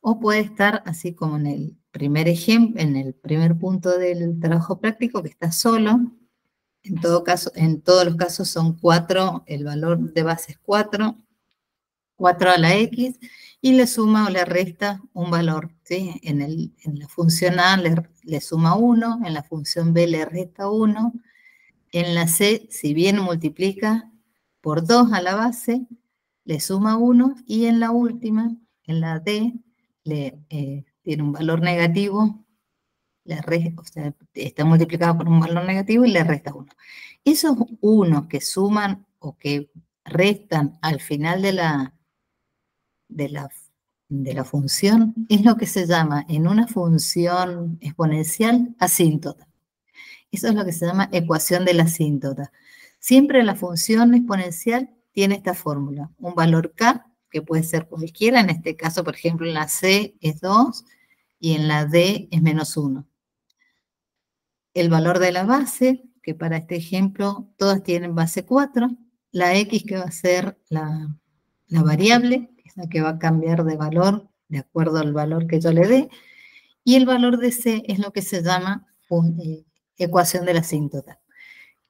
o puede estar así como en el primer ejemplo, en el primer punto del trabajo práctico, que está solo. En todo caso, en todos los casos son 4, el valor de base es 4, 4 a la X, y le suma o le resta un valor, ¿sí? En la función A le suma 1, en la función B le resta 1, en la C, si bien multiplica por 2 a la base, le suma 1, y en la última, en la D, tiene un valor negativo, o sea, está multiplicado por un valor negativo y le resta 1. Esos 1 que suman o que restan al final de la función es lo que se llama en una función exponencial asíntota. Eso es lo que se llama ecuación de la asíntota. Siempre la función exponencial tiene esta fórmula, un valor k, que puede ser cualquiera, en este caso, por ejemplo, en la C es 2 y en la D es menos 1. El valor de la base, que para este ejemplo todas tienen base 4, la X que va a ser la variable, que es la que va a cambiar de valor de acuerdo al valor que yo le dé, y el valor de C es lo que se llama ecuación de la asíntota.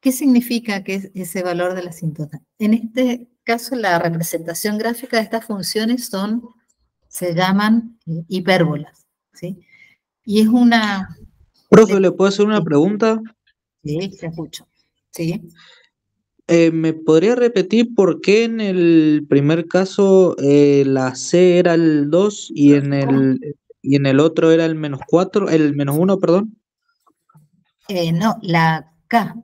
¿Qué significa que es ese valor de la asíntota? En este caso, la representación gráfica de estas funciones se llaman hipérbolas, ¿sí? Y es una... Profe, ¿le puedo hacer una pregunta? Sí, te escucho. Sí. ¿Me podría repetir por qué en el primer caso la C era el 2 y en el otro era el menos 4, el menos 1, perdón? No, la K.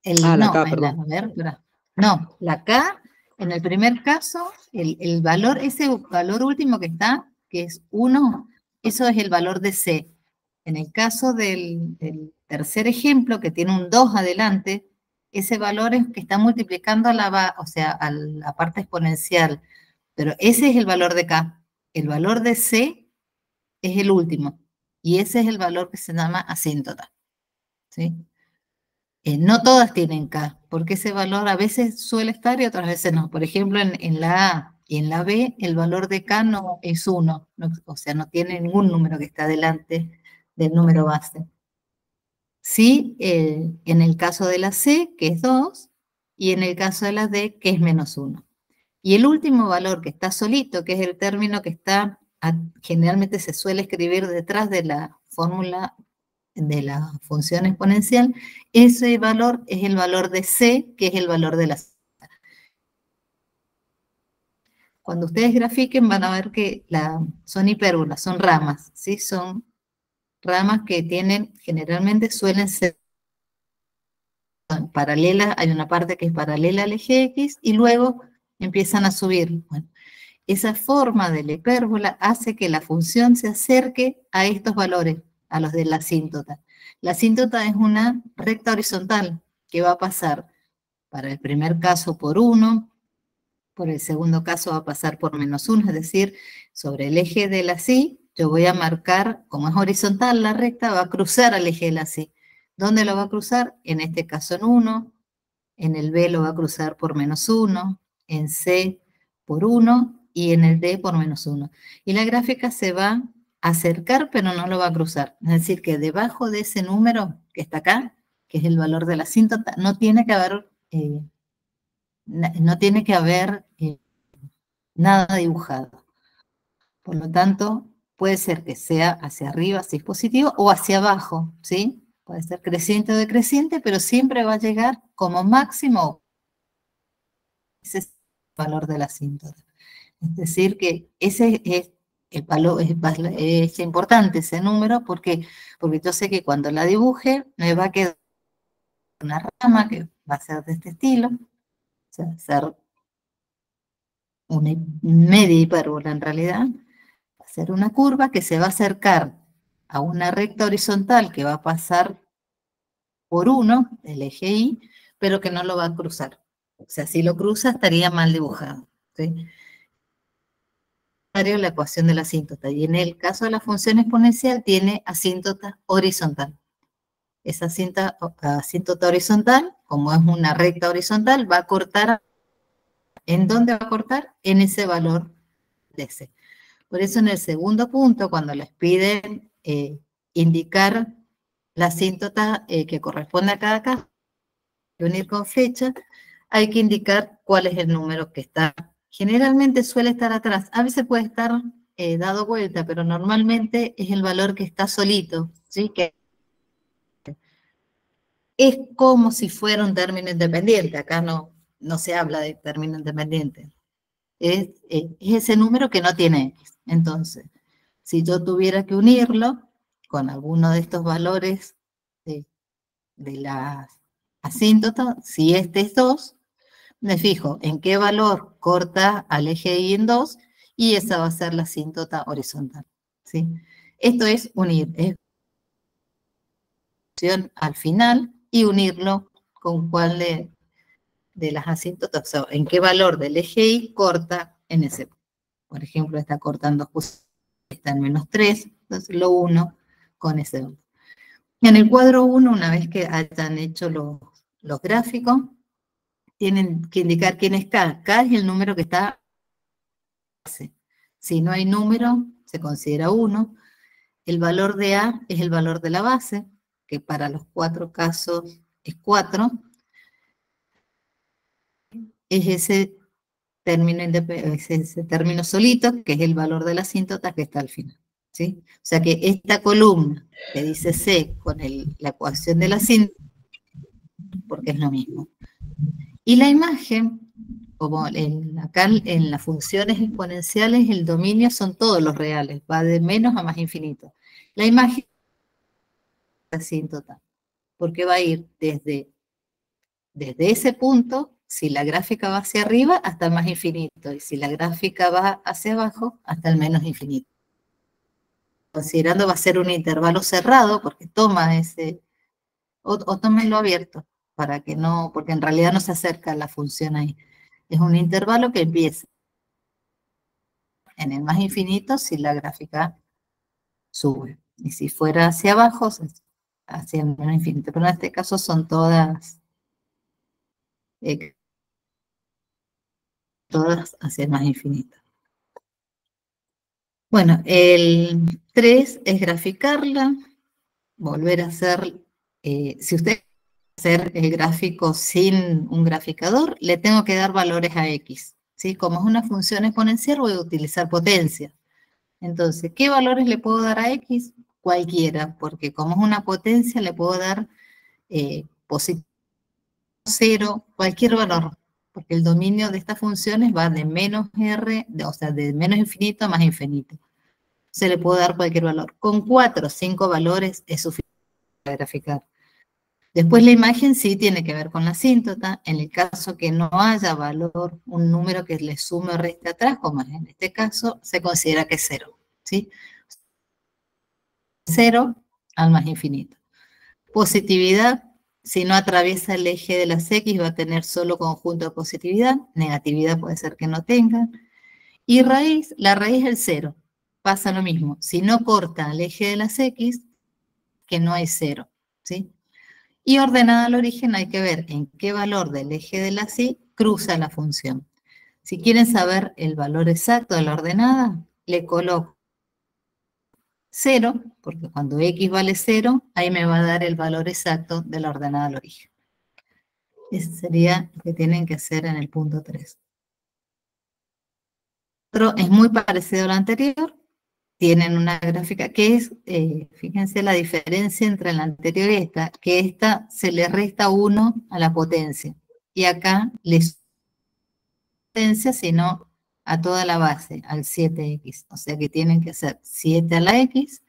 La No, K, perdón. a ver, espera. No, la K, en el primer caso, el valor, ese valor último que está, que es 1, eso es el valor de C. En el caso del tercer ejemplo, que tiene un 2 adelante, ese valor es que está multiplicando a a la parte exponencial. Pero ese es el valor de K. El valor de C es el último. Y ese es el valor que se llama asíntota. ¿Sí? No todas tienen K, porque ese valor a veces suele estar y otras veces no. Por ejemplo, en la A y en la B, el valor de K no es 1, o sea, no tiene ningún número que está delante del número base. Sí, en el caso de la C, que es 2, y en el caso de la D, que es menos 1. Y el último valor que está solito, que es el término que está, generalmente se suele escribir detrás de la fórmula de la función exponencial, ese valor es el valor de C, que es el valor de la C. Cuando ustedes grafiquen van a ver que son hipérbolas, son ramas, ¿sí? Son ramas que generalmente suelen ser paralelas, hay una parte que es paralela al eje X y luego empiezan a subir. Bueno, esa forma de la hipérbola hace que la función se acerque a estos valores, a los de la asíntota. La asíntota es una recta horizontal que va a pasar para el primer caso por 1, por el segundo caso va a pasar por menos 1, es decir, sobre el eje de la así, yo voy a marcar, como es horizontal la recta, va a cruzar al eje de la así. ¿Dónde lo va a cruzar? En este caso en 1, en el B lo va a cruzar por menos 1, en C por 1 y en el D por menos 1. Y la gráfica se va a acercar, pero no lo va a cruzar. Es decir, que debajo de ese número que está acá, que es el valor de la asíntota, no tiene que haber nada dibujado. Por lo tanto, puede ser que sea hacia arriba, si es positivo, o hacia abajo, ¿sí? Puede ser creciente o decreciente, pero siempre va a llegar como máximo ese es el valor de la asíntota. Es decir, que ese es el valor, es importante ese número, porque yo sé que cuando la dibuje me va a quedar una rama que va a ser de este estilo, o sea, va a ser una media hipérbola en realidad, va a ser una curva que se va a acercar a una recta horizontal que va a pasar por 1, el eje Y, pero que no lo va a cruzar. O sea, si lo cruza estaría mal dibujado, ¿sí? la ecuación de la asíntota. Y en el caso de la función exponencial tiene asíntota horizontal. Esa asíntota horizontal, como es una recta horizontal, va a cortar. ¿En dónde va a cortar? En ese valor de C. Por eso en el segundo punto, cuando les piden indicar la asíntota que corresponde a cada caso, y unir con fecha, hay que indicar cuál es el número que está. Generalmente suele estar atrás. A veces puede estar dado vuelta, pero normalmente es el valor que está solito, ¿sí? Que es como si fuera un término independiente. Acá no se habla de término independiente. Es ese número que no tiene X. Entonces, si yo tuviera que unirlo con alguno de estos valores de la asíntota, si este es 2, me fijo en qué valor corta al eje Y en 2 y esa va a ser la asíntota horizontal, ¿sí? Esto es unir, es al final y unirlo con cuál de las asíntotas, o sea, en qué valor del eje Y corta en ese. Por ejemplo, está cortando justo, está en -3, entonces lo uno con ese valor. En el cuadro 1, una vez que hayan hecho los gráficos, tienen que indicar quién es K. K es el número que está. Si no hay número, se considera 1. El valor de A es el valor de la base, que para los 4 casos es 4. Es ese término solito, que es el valor de la asíntota que está al final, ¿sí? O sea que esta columna que dice C con la ecuación de la asíntota, porque es lo mismo. Y la imagen, como acá en las funciones exponenciales, el dominio son todos los reales, va de menos a más infinito. La imagen es asíntota, porque va a ir desde ese punto, si la gráfica va hacia arriba, hasta el más infinito, y si la gráfica va hacia abajo, hasta el menos infinito. Considerando va a ser un intervalo cerrado, porque toma ese, o tómenlo abierto, para que no, porque en realidad no se acerca la función ahí. Es un intervalo que empieza en el más infinito si la gráfica sube. Y si fuera hacia abajo, hacia el menos infinito. Pero en este caso son todas hacia el más infinito. Bueno, el 3 es graficarla, volver a hacer, si usted hacer el gráfico sin un graficador, le tengo que dar valores a X, ¿sí? Como es una función exponencial, voy a utilizar potencia. Entonces, ¿qué valores le puedo dar a X? Cualquiera, porque como es una potencia, le puedo dar positivo, 0, cualquier valor, porque el dominio de estas funciones va de menos R, o sea, de menos infinito a más infinito. Se le puede dar cualquier valor. Con 4 o 5 valores es suficiente para graficar. Después la imagen sí tiene que ver con la asíntota. En el caso que no haya valor, un número que le sume o reste atrás, como en este caso, se considera que es 0, ¿sí? 0 al más infinito. Positividad, si no atraviesa el eje de las X, va a tener solo conjunto de positividad. Negatividad puede ser que no tenga. Y raíz, la raíz es el 0. Pasa lo mismo. Si no corta el eje de las X, que no hay 0, ¿sí? Y ordenada al origen hay que ver en qué valor del eje de la Y cruza la función. Si quieren saber el valor exacto de la ordenada, le coloco 0, porque cuando X vale 0, ahí me va a dar el valor exacto de la ordenada al origen. Ese sería lo que tienen que hacer en el punto 3. Otro es muy parecido al anterior. Tienen una gráfica que es, fíjense la diferencia entre la anterior y esta, que esta se le resta 1 a la potencia. Y acá les potencia, sino a toda la base, al 7x. O sea que tienen que hacer 7 a la x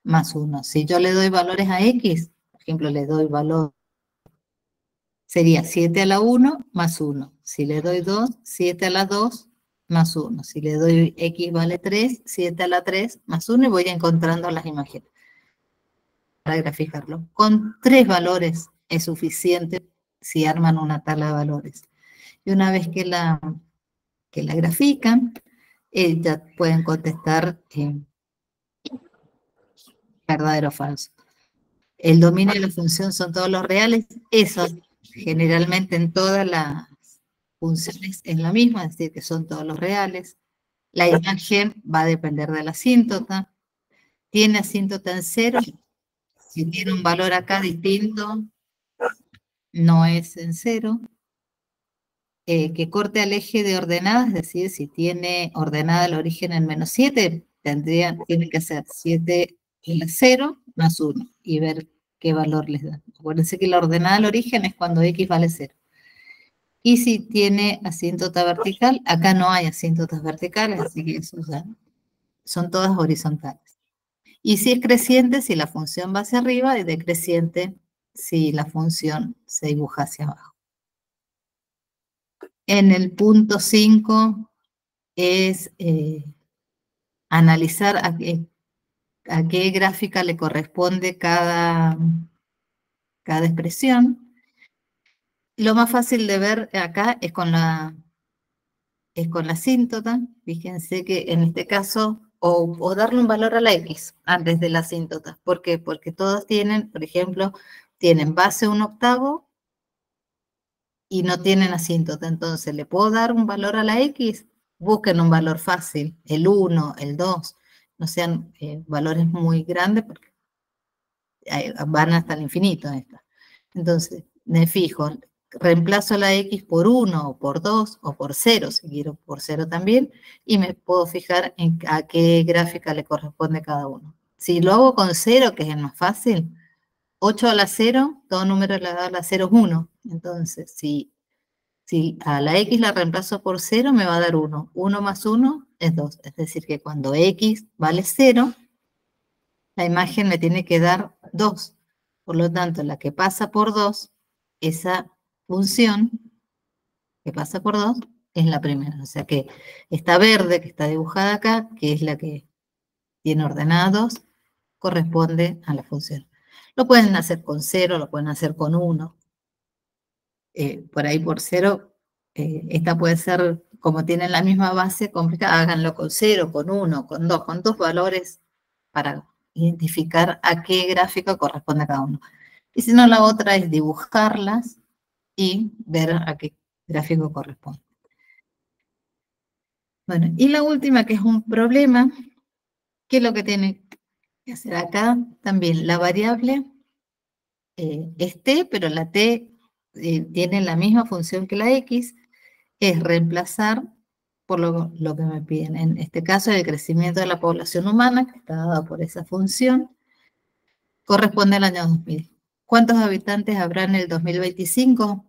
más 1. Si yo le doy valores a x, por ejemplo, le doy valor, sería 7 a la 1 más 1. Si le doy 2, 7 a la 2 más 1. Si le doy x vale 3, 7 a la 3 más 1 y voy encontrando las imágenes para graficarlo. Con 3 valores es suficiente si arman una tabla de valores. Y una vez que la grafican, ya pueden contestar verdadero o falso. El dominio de la función son todos los reales. Eso generalmente en todas las funciones es lo mismo, es decir, que son todos los reales. La imagen va a depender de la asíntota. Tiene asíntota en cero. Si tiene un valor acá distinto, no es en cero. Que corte al eje de ordenada, es decir, si tiene ordenada el origen en -7, tiene que ser 7 en la 0 más 1 y ver qué valor les da. Acuérdense que la ordenada al origen es cuando x vale 0. Y si tiene asíntota vertical, acá no hay asíntotas verticales, así que eso ya son todas horizontales. Y si es creciente, si la función va hacia arriba, y decreciente si la función se dibuja hacia abajo. En el punto 5 es analizar a qué gráfica le corresponde cada expresión. Lo más fácil de ver acá es con la asíntota. Fíjense que en este caso, o darle un valor a la x antes de la asíntota. ¿Por qué? Porque todos tienen, por ejemplo, tienen base 1/8 y no tienen asíntota. Entonces, ¿le puedo dar un valor a la x? Busquen un valor fácil, el 1, el 2, no sean valores muy grandes porque van hasta el infinito estas. Entonces, me fijo, reemplazo la x por 1 o por 2 o por 0, si quiero por 0 también, y me puedo fijar a qué gráfica le corresponde cada uno. Si lo hago con 0, que es el más fácil, 8 a la 0, todo número elevado a la 0 es 1. Entonces, si a la x la reemplazo por 0, me va a dar 1. 1 más 1 es 2. Es decir, que cuando x vale 0, la imagen me tiene que dar 2. Por lo tanto, la que pasa por 2, esa función que pasa por 2, es la primera. O sea que esta verde que está dibujada acá, que es la que tiene ordenada 2, corresponde a la función. Lo pueden hacer con 0, lo pueden hacer con 1. Por ahí por 0, esta puede ser, como tienen la misma base complicada, háganlo con 0, con 1, con 2, con 2 valores para identificar a qué gráfico corresponde cada uno. Y si no, la otra es dibujarlas y ver a qué gráfico corresponde. Bueno, y la última, que es un problema, ¿qué es lo que tiene que hacer acá? También la variable es t, pero la t tiene la misma función que la x, es reemplazar por lo que me piden. En este caso, el crecimiento de la población humana, que está dado por esa función, corresponde al año 2000. ¿Cuántos habitantes habrá en el 2025?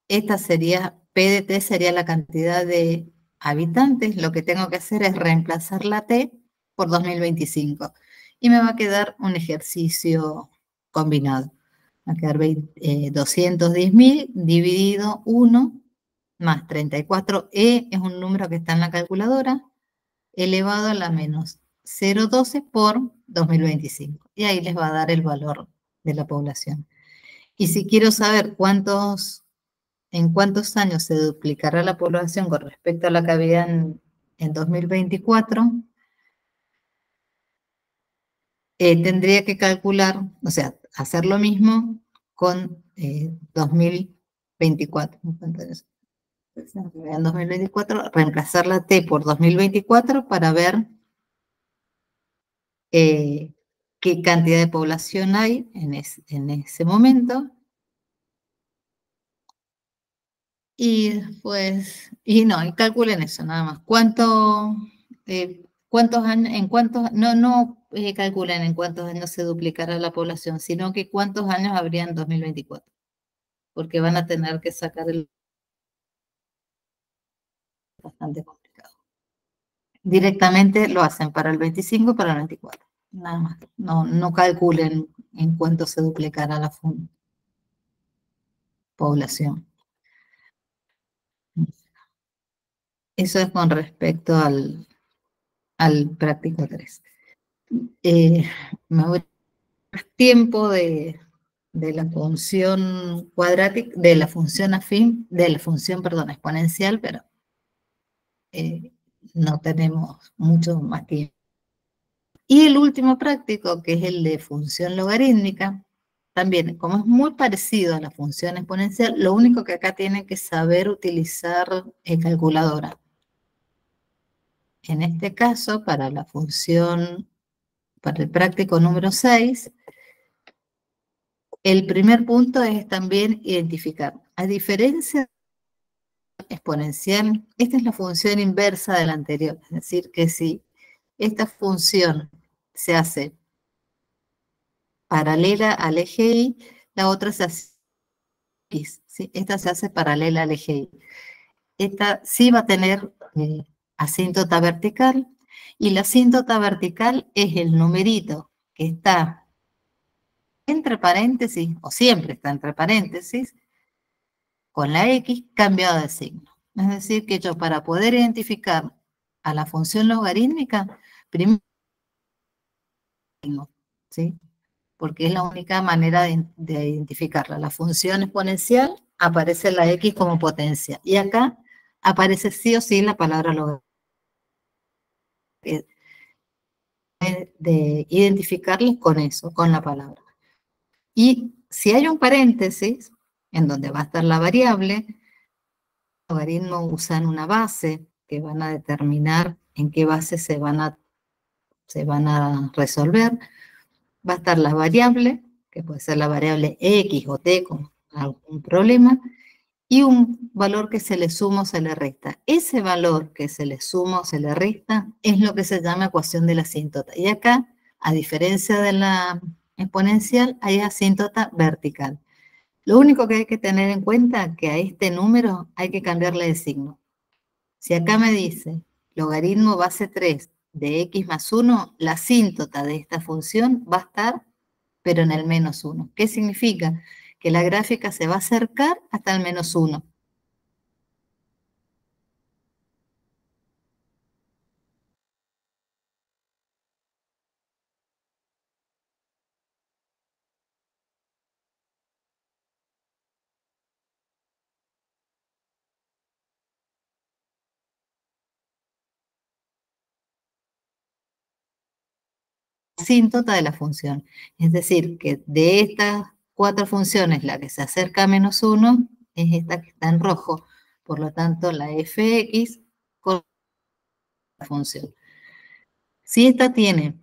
Esta sería, P de T sería la cantidad de habitantes. Lo que tengo que hacer es reemplazar la T por 2025. Y me va a quedar un ejercicio combinado. Va a quedar 210.000 dividido 1 más 34E, es un número que está en la calculadora, elevado a la menos 0,12 por 2025. Y ahí les va a dar el valor de la población. Y si quiero saber en cuántos años se duplicará la población con respecto a la que había en 2024, tendría que calcular, o sea, hacer lo mismo con 2024. En 2024, reemplazar la T por 2024 para ver qué cantidad de población hay en ese momento. Y después, y calculen eso nada más. ¿Cuántos años, no calculen en cuántos años se duplicará la población, sino que cuántos años habría en 2024? Porque van a tener que sacar bastante complicado. Directamente lo hacen para el 25 y para el 24. Nada más. No calculen en cuánto se duplicará la población. Eso es con respecto al práctico 3. Me voy más tiempo de la función cuadrática, de la función afín, de la función, perdón, exponencial, pero no tenemos mucho más tiempo. Y el último práctico, que es el de función logarítmica, también, como es muy parecido a la función exponencial, lo único que acá tienen que saber utilizar calculadora. En este caso, para la función, para el práctico número 6, el primer punto es también identificar. A diferencia exponencial, esta es la función inversa de la anterior. Es decir, que si esta función se hace paralela al eje Y, la otra se hace X, ¿sí? Esta se hace paralela al eje Y. Esta sí va a tener asíntota vertical, y la asíntota vertical es el numerito que está entre paréntesis, o siempre está entre paréntesis, con la X cambiada de signo. Es decir, que yo para poder identificar a la función logarítmica, primero, ¿sí? Porque es la única manera de identificarla. La función exponencial aparece la X como potencia, y acá aparece sí o sí la palabra logarítmica. De identificarles con eso, con la palabra. Y si hay un paréntesis en donde va a estar la variable, los logaritmos usan una base que van a determinar en qué base se van a resolver. Va a estar la variable, que puede ser la variable X o T con algún problema, y un valor que se le suma o se le resta. Ese valor que se le suma o se le resta es lo que se llama ecuación de la asíntota. Y acá, a diferencia de la exponencial, hay asíntota vertical. Lo único que hay que tener en cuenta es que a este número hay que cambiarle de signo. Si acá me dice logaritmo base 3 de x más 1, la asíntota de esta función va a estar, pero en el menos 1. ¿Qué significa? Que la gráfica se va a acercar hasta el menos 1. Asíntota de la función. Es decir, que de estas 4 funciones, la que se acerca a menos 1 es esta que está en rojo. Por lo tanto, la fx con la función. Si esta tiene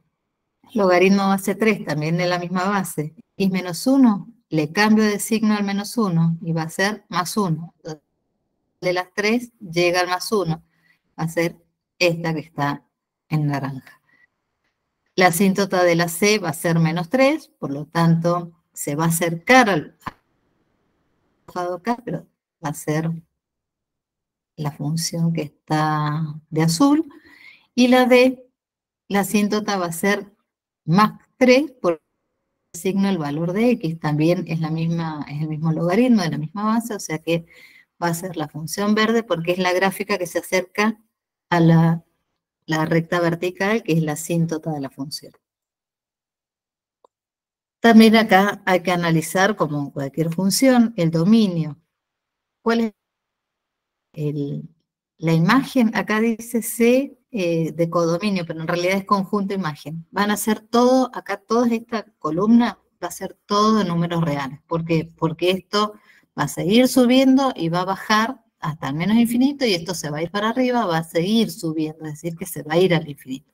logaritmo base 3, también de la misma base, y menos 1, le cambio de signo al menos 1 y va a ser más 1. De las 3 llega al más 1. Va a ser esta que está en naranja. La asíntota de la C va a ser menos 3, por lo tanto, se va a acercar al dibujado acá, pero va a ser la función que está de azul. Y la D, la asíntota va a ser más 3, por el signo el valor de X. También es el mismo logaritmo de la misma base, o sea que va a ser la función verde porque es la gráfica que se acerca a la recta vertical, que es la asíntota de la función. También acá hay que analizar, como cualquier función, el dominio. ¿Cuál es la imagen? Acá dice C de codominio, pero en realidad es conjunto imagen. Van a ser todo, acá toda esta columna va a ser todo de números reales. ¿Por qué? Porque esto va a seguir subiendo y va a bajar hasta el menos infinito, y esto se va a ir para arriba, va a seguir subiendo, es decir, que se va a ir al infinito.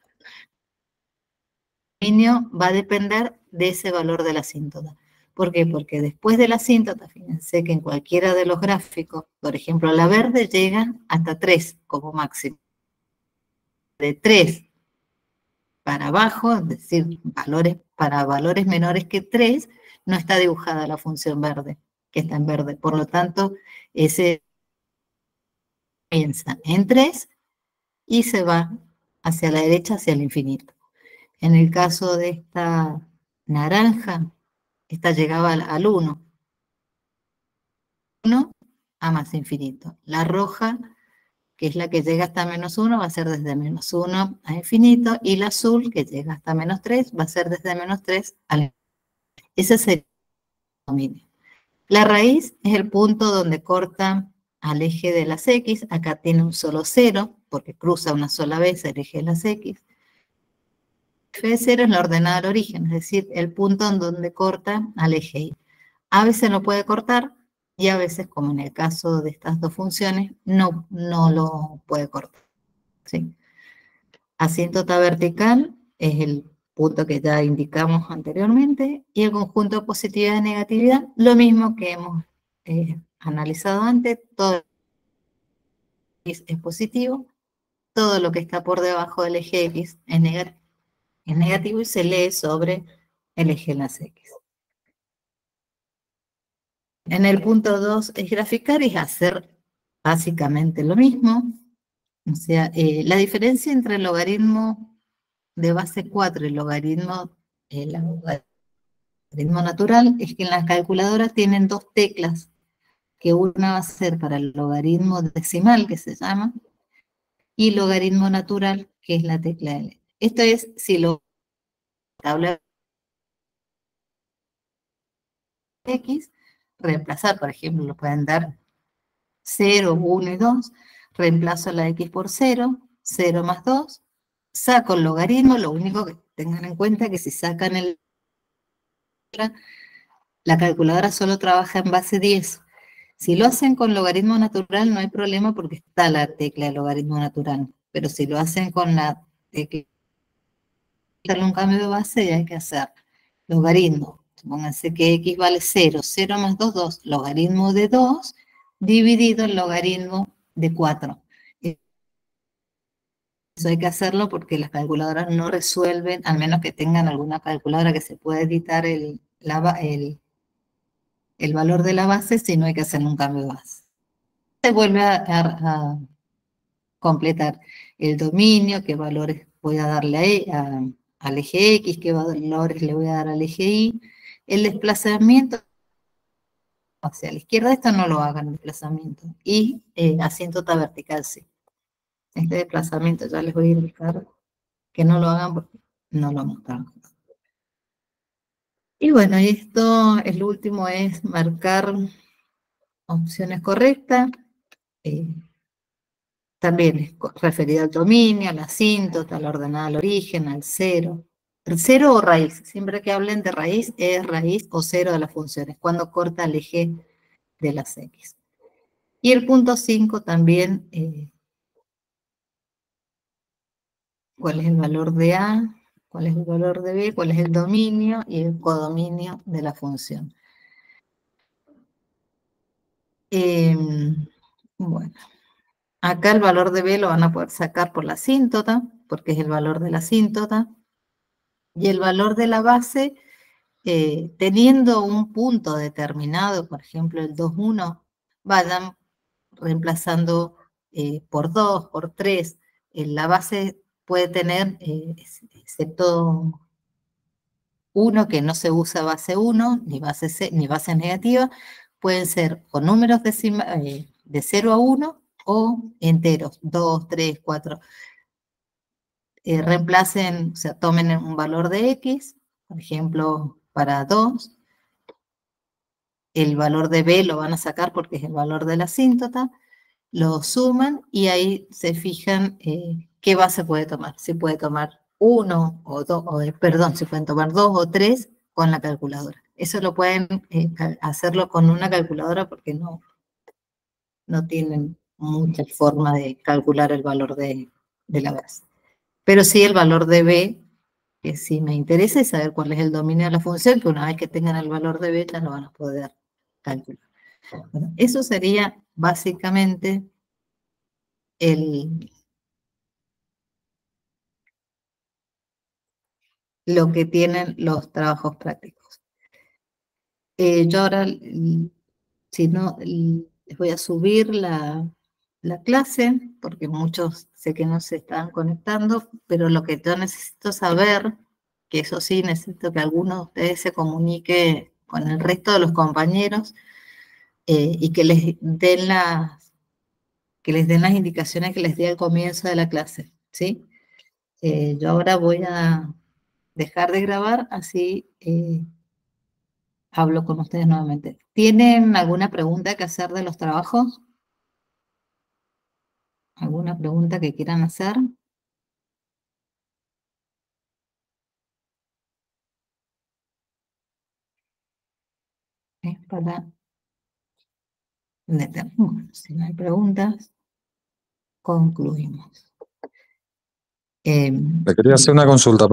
El dominio va a depender de ese valor de la asíntota. ¿Por qué? Porque después de la asíntota, fíjense que en cualquiera de los gráficos, por ejemplo, la verde llega hasta 3 como máximo. De 3 para abajo, es decir, para valores menores que 3, no está dibujada la función verde, que está en verde. Por lo tanto, ese comienza en 3 y se va hacia la derecha, hacia el infinito. En el caso de esta naranja, esta llegaba al 1. 1 a más infinito. La roja, que es la que llega hasta menos 1, va a ser desde menos 1 a infinito, y la azul, que llega hasta menos 3, va a ser desde menos 3 al infinito. Ese sería el dominio. La raíz es el punto donde corta al eje de las X, acá tiene un solo 0, porque cruza una sola vez el eje de las X. F de 0 es la ordenada al origen, es decir, el punto en donde corta al eje Y. A veces lo puede cortar y a veces, como en el caso de estas dos funciones, no lo puede cortar, ¿sí? Asíntota vertical es el punto que ya indicamos anteriormente, y el conjunto de positividad y negatividad, lo mismo que hemos analizado antes, todo es positivo, todo lo que está por debajo del eje X es negativo y se lee sobre el eje de las X. En el punto 2 es graficar, es hacer básicamente lo mismo. O sea, la diferencia entre el logaritmo de base 4 y el logaritmo natural es que en la calculadora tienen dos teclas, que una va a ser para el logaritmo decimal, que se llama, y logaritmo natural, que es la tecla L. Esto es si lo tabla X, reemplazar, por ejemplo, lo pueden dar 0, 1 y 2, reemplazo la X por 0, 0 más 2, saco el logaritmo, lo único que tengan en cuenta es que si sacan la calculadora solo trabaja en base 10. Si lo hacen con logaritmo natural no hay problema porque está la tecla de logaritmo natural, pero si lo hacen con la tecla de un cambio de base ya hay que hacer logaritmo. Supónganse que X vale 0, 0 más 2, 2, logaritmo de 2 dividido el logaritmo de 4. Eso hay que hacerlo porque las calculadoras no resuelven, al menos que tengan alguna calculadora que se pueda editar el valor de la base, si no hay que hacer un cambio de base. Se vuelve a completar el dominio, qué valores voy a darle al eje X, qué valores le voy a dar al eje Y, el desplazamiento hacia la izquierda, esto no lo hagan, el desplazamiento, y asíntota vertical, sí. Este desplazamiento ya les voy a indicar que no lo hagan porque no lo mostramos. Y bueno, y esto, el último es marcar opciones correctas. También es referido al dominio, a la asíntota, a la ordenada al origen, al cero. El cero o raíz, siempre que hablen de raíz, es raíz o cero de las funciones, cuando corta el eje de las X. Y el punto 5 también, cuál es el valor de A, cuál es el valor de B, cuál es el dominio y el codominio de la función. Bueno, acá el valor de B lo van a poder sacar por la asíntota, porque es el valor de la asíntota. Y el valor de la base, teniendo un punto determinado, por ejemplo el 2, 1, vayan reemplazando por 2, por 3. La base puede tener, excepto 1, que no se usa base 1, ni base negativa, pueden ser o números de 0 a 1 o enteros, 2, 3, 4. Reemplacen, o sea, tomen un valor de X, por ejemplo, para 2, el valor de B lo van a sacar porque es el valor de la asíntota, lo suman y ahí se fijan qué base puede tomar. Si puede tomar 1 o 2, perdón, si pueden tomar 2 o 3 con la calculadora. Eso lo pueden hacerlo con una calculadora porque no tienen mucha forma de calcular el valor de la base. Pero sí el valor de B, que sí me interesa, es saber cuál es el dominio de la función, que una vez que tengan el valor de B ya lo van a poder calcular. Bueno, eso sería básicamente lo que tienen los trabajos prácticos. Yo ahora, si no, les voy a subir la clase, porque muchos sé que no se están conectando, pero lo que yo necesito saber, que eso sí, necesito que alguno de ustedes se comunique con el resto de los compañeros y que les den las indicaciones que les di al comienzo de la clase, ¿sí? Yo ahora voy a dejar de grabar, así hablo con ustedes nuevamente. ¿Tienen alguna pregunta que hacer de los trabajos? ¿Alguna pregunta que quieran hacer? Es para determinar. Bueno, si no hay preguntas, concluimos. Le quería hacer una consulta.